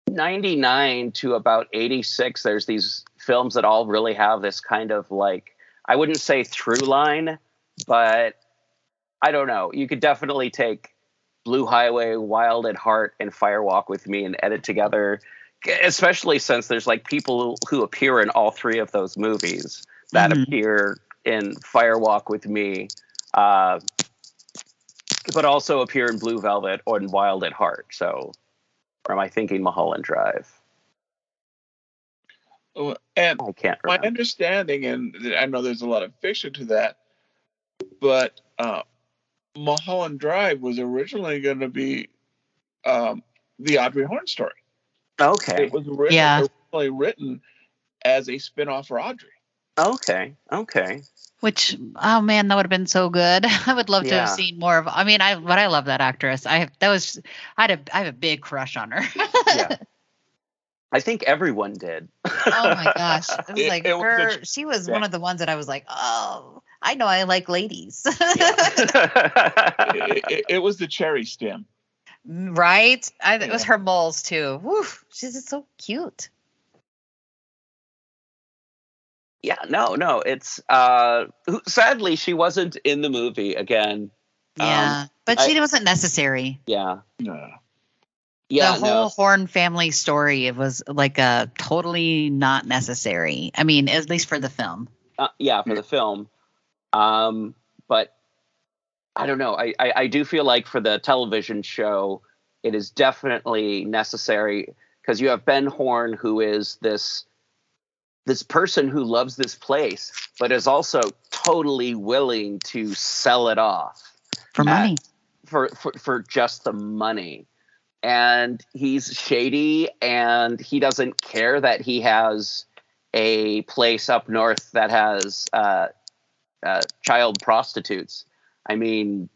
99 to about 86, there's these films that all really have this kind of like, I wouldn't say through line, but I don't know. You could definitely take Blue Highway, Wild at Heart, and Fire Walk with Me and edit together, especially since there's like people who appear in all three of those movies that appear in Fire Walk with Me, but also appear in Blue Velvet or in Wild at Heart. So, or am I thinking Mulholland Drive? And I can't remember. My understanding, and I know there's a lot of fiction to that, but Mulholland Drive was originally going to be the Audrey Horne story. Okay. It was originally written as a spin-off for Audrey. Okay. Which, oh man, that would have been so good. I would love to have seen more of. I mean, I love that actress. I have a big crush on her. Yeah. I think everyone did. Oh my gosh, it was she was one of the ones that I was like, oh, I know I like ladies. It was the cherry stem, right? It was her moles too. Woo, she's just so cute. Yeah, no, it's sadly she wasn't in the movie again. Yeah, but she wasn't necessary. Yeah. No. Yeah, the whole Horne family story, it was like a totally not necessary. I mean, at least for the film. Yeah, for the film. But I don't know. I do feel like for the television show, it is definitely necessary because you have Ben Horne, who is this person who loves this place, but is also totally willing to sell it off for money, for just the money. And he's shady, and he doesn't care that he has a place up north that has child prostitutes. I mean,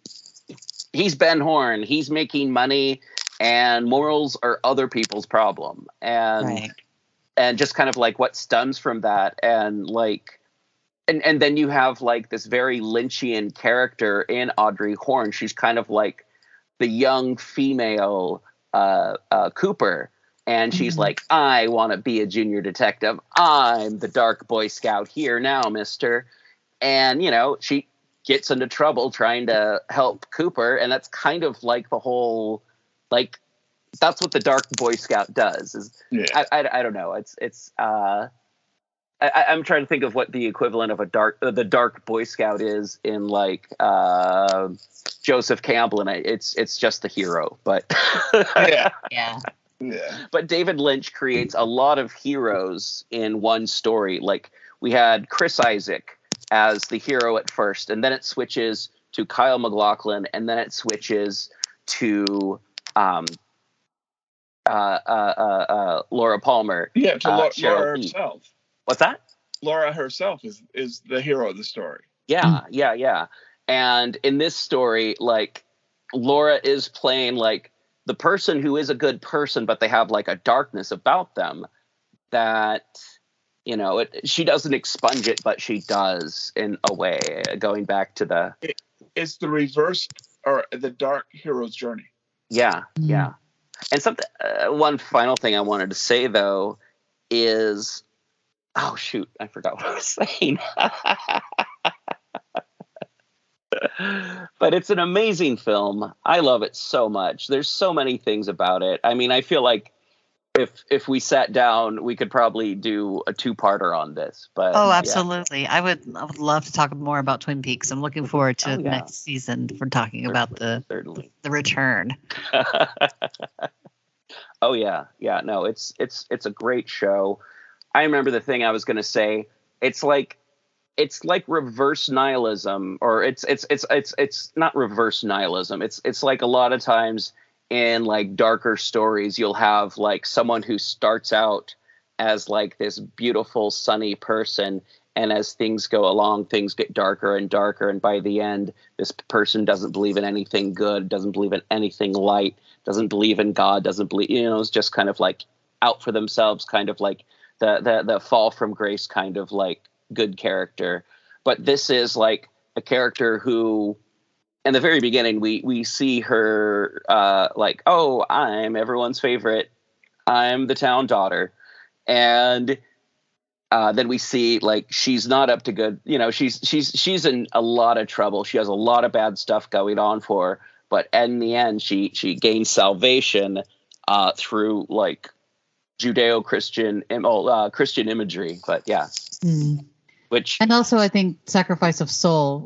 he's Ben Horne. He's making money, and morals are other people's problem, and just kind of like what stems from that, and like. And then you have like this very Lynchian character in Audrey Horne. She's kind of like the young female Cooper. And she's like, I want to be a junior detective. I'm the dark Boy Scout here now, mister. And, you know, she gets into trouble trying to help Cooper. And that's kind of like the whole, like, that's what the dark Boy Scout does. Is I don't know. I'm trying to think of what the equivalent of the dark Boy Scout is in like Joseph Campbell, and it's just the hero. But yeah. But David Lynch creates a lot of heroes in one story. Like we had Chris Isaac as the hero at first, and then it switches to Kyle MacLachlan, and then it switches to Laura Palmer. Yeah, to Laura herself. What's that? Laura herself is the hero of the story. Yeah. And in this story, like Laura is playing like the person who is a good person, but they have like a darkness about them that, you know, she doesn't expunge it, but she does in a way, going back to it's the reverse or the dark hero's journey. Yeah. And something, one final thing I wanted to say though is, oh shoot, I forgot what I was saying. But it's an amazing film. I love it so much. There's so many things about it. I mean, I feel like if we sat down, we could probably do a 2-parter on this. But absolutely. I would love to talk more about Twin Peaks. I'm looking forward to next season for talking about the return. Oh yeah. No, it's a great show. I remember the thing I was going to say. It's like reverse nihilism, or it's not reverse nihilism. It's like a lot of times in like darker stories, you'll have like someone who starts out as like this beautiful, sunny person, and as things go along, things get darker and darker, and by the end, this person doesn't believe in anything good, doesn't believe in anything light, doesn't believe in God, doesn't believe, you know, it's just kind of like out for themselves, kind of like the fall from grace kind of like good character. But this is like a character who, in the very beginning, we see her like, oh, I'm everyone's favorite. I'm the town daughter. And then we see like she's not up to good. You know, she's in a lot of trouble. She has a lot of bad stuff going on for her. But in the end, she gains salvation through like Judeo-Christian Christian imagery. But yeah. Which, and also I think Sacrifice of Soul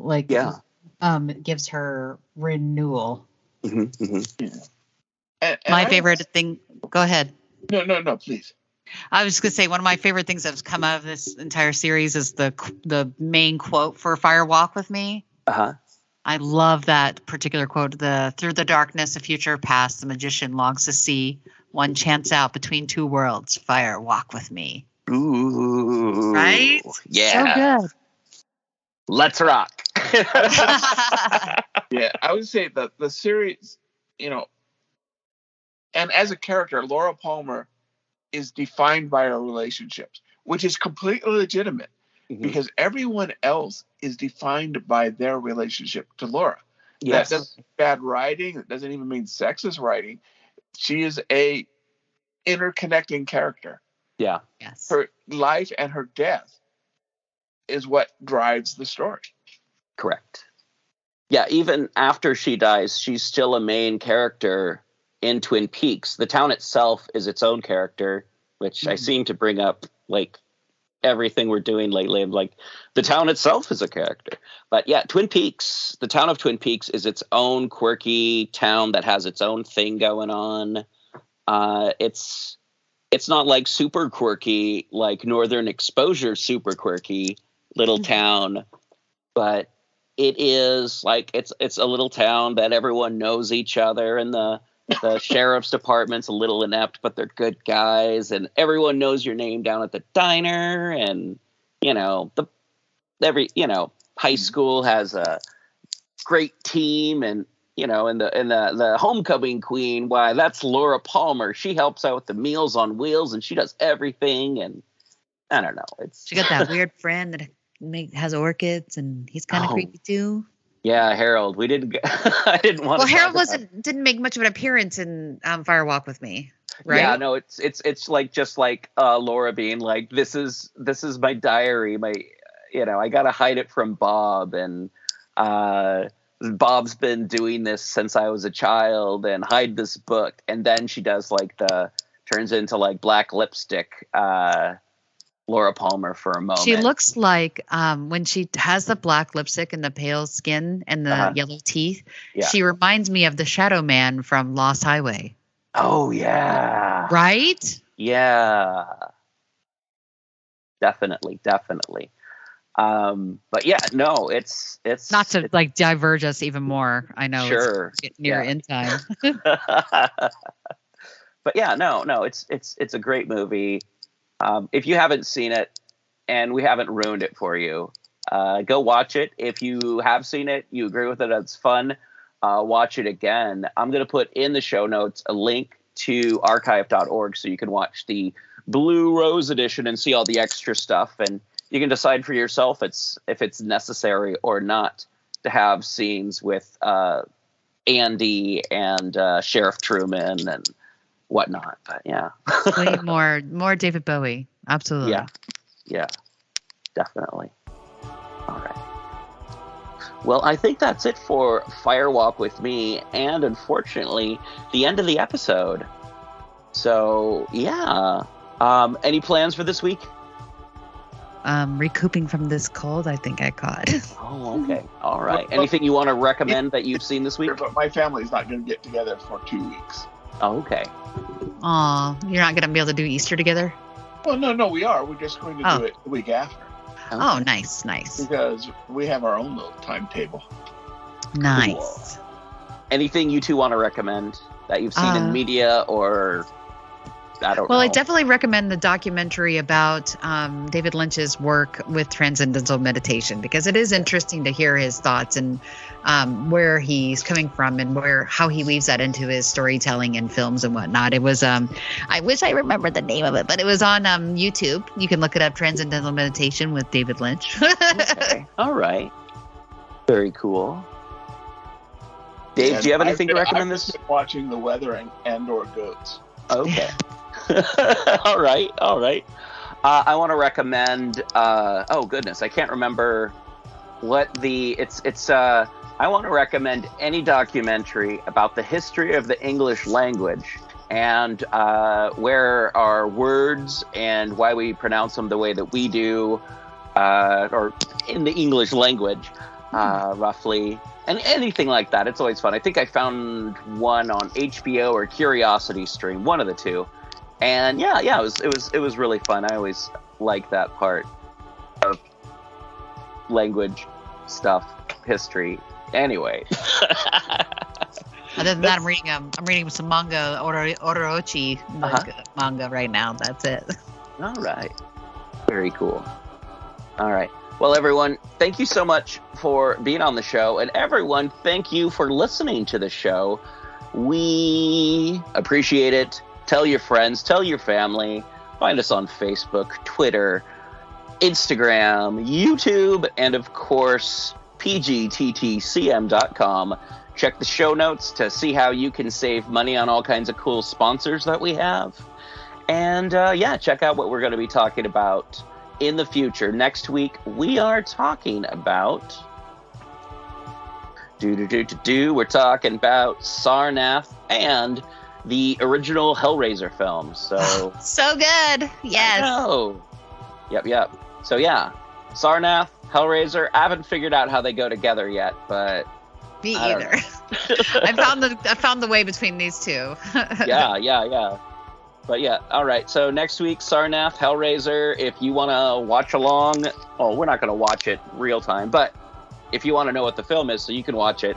gives her renewal. My favorite thing. Go ahead. No, please. I was going to say one of my favorite things that's come out of this entire series is the main quote for Fire Walk with Me. I love that particular quote. Through the darkness of future past, the magician longs to see one chance out between two worlds. Fire Walk with Me. Ooh. Right? Yeah. So good. Let's rock. Yeah, I would say that the series, you know, and as a character, Laura Palmer is defined by her relationships, which is completely legitimate because everyone else is defined by their relationship to Laura. Yes. That doesn't mean bad writing. It doesn't even mean sexist writing. She is a interconnecting character. Yeah. Yes. Her life and her death is what drives the story. Correct. Yeah, even after she dies, she's still a main character in Twin Peaks. The town itself is its own character, which I seem to bring up like everything we're doing lately. Like the town itself is a character. But yeah, Twin Peaks, the town of Twin Peaks is its own quirky town that has its own thing going on. It's not like super quirky, like Northern Exposure super quirky little town, but it is like it's a little town that everyone knows each other, and the sheriff's department's a little inept, but they're good guys, and everyone knows your name down at the diner, and you know high school has a great team, and you know, and the homecoming queen, why, that's Laura Palmer. She helps out with the Meals on Wheels, and she does everything. And I don't know. She got that weird friend that has orchids, and he's kind of creepy too. Yeah, Harold. We didn't. I didn't want. Well, Harold didn't make much of an appeence in Fire Walk with Me, right? Yeah, no, it's like just like Laura being like, this is my diary, I gotta hide it from Bob, and Bob's been doing this since I was a child, and hide this book. And then she does turns into like black lipstick Laura Palmer for a moment. She looks like when she has the black lipstick and the pale skin and the yellow teeth, she reminds me of the Shadow Man from Lost Highway. Oh yeah. Right? Yeah. Definitely. But yeah, no, it's not to like diverge us even more. I know it's getting near end time. But yeah, no, it's a great movie. If you haven't seen it and we haven't ruined it for you, go watch it. If you have seen it, you agree with it, it's fun, watch it again. I'm going to put in the show notes a link to archive.org so you can watch the Blue Rose edition and see all the extra stuff. And you can decide for yourself if it's necessary or not to have scenes with Andy and Sheriff Truman and whatnot. But yeah. Way more David Bowie. Absolutely. Yeah, definitely. All right. Well, I think that's it for Firewalk with Me, and unfortunately, the end of the episode. So yeah. Any plans for this week? Recouping from this cold I think I caught. Oh, okay. All right. Anything you want to recommend that you've seen this week? But my family's not going to get together for 2 weeks. Oh, okay. Aw, you're not going to be able to do Easter together? Well, no, we are. We're just going to do it the week after. Okay. Oh, nice. Because we have our own little timetable. Nice. Cool. Anything you two want to recommend that you've seen in media or... I don't know. I definitely recommend the documentary about David Lynch's work with transcendental meditation, because it is interesting to hear his thoughts and where he's coming from and how he weaves that into his storytelling and films and whatnot. It was I wish I remembered the name of it, but it was on YouTube. You can look it up, Transcendental Meditation with David Lynch. Okay. All right. Very cool. Dave, do you have anything to recommend this? I've been watching the weather and/or goats. Okay. All right. I want to recommend. Oh goodness, I can't remember what I want to recommend any documentary about the history of the English language and where our words and why we pronounce them the way that we do, or in the English language, roughly. And anything like that. It's always fun. I think I found one on HBO or Curiosity Stream, one of the two. And it was really fun. I always like that part of language stuff, history. Anyway. Other than that, I'm reading some manga, Orochi manga right now. That's it. All right. Very cool. All right. Well, everyone, thank you so much for being on the show. And everyone, thank you for listening to the show. We appreciate it. Tell your friends, tell your family. Find us on Facebook, Twitter, Instagram, YouTube, and of course, pgttcm.com. Check the show notes to see how you can save money on all kinds of cool sponsors that we have. And check out what we're going to be talking about in the future. Next week, we are talking about... We're talking about Sarnath and the original Hellraiser film. So good. Yes. Yep. So yeah, Sarnath, Hellraiser. I haven't figured out how they go together yet, but me either. I found the way between these two. Yeah. But yeah, all right. So next week, Sarnath, Hellraiser. If you want to watch along, we're not going to watch it real time, but if you want to know what the film is, so you can watch it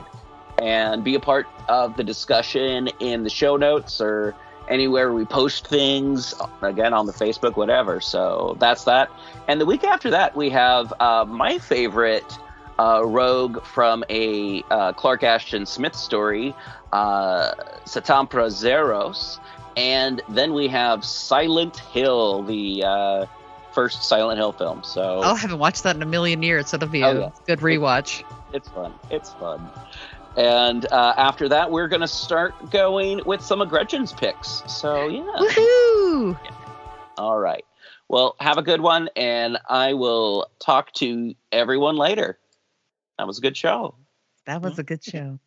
and be a part of the discussion in the show notes or anywhere we post things, again, on the Facebook, whatever. So that's that. And the week after that, we have my favorite Rogue from a Clark Ashton Smith story, Satampra Zeros. And then we have Silent Hill, the first Silent Hill film. So I haven't watched that in a million years, so it'll be a good rewatch. It's fun. It's fun. And after that, we're going to start going with some of Gretchen's picks. So, yeah. Woohoo! Yeah. All right. Well, have a good one, and I will talk to everyone later. That was a good show. That was a good show.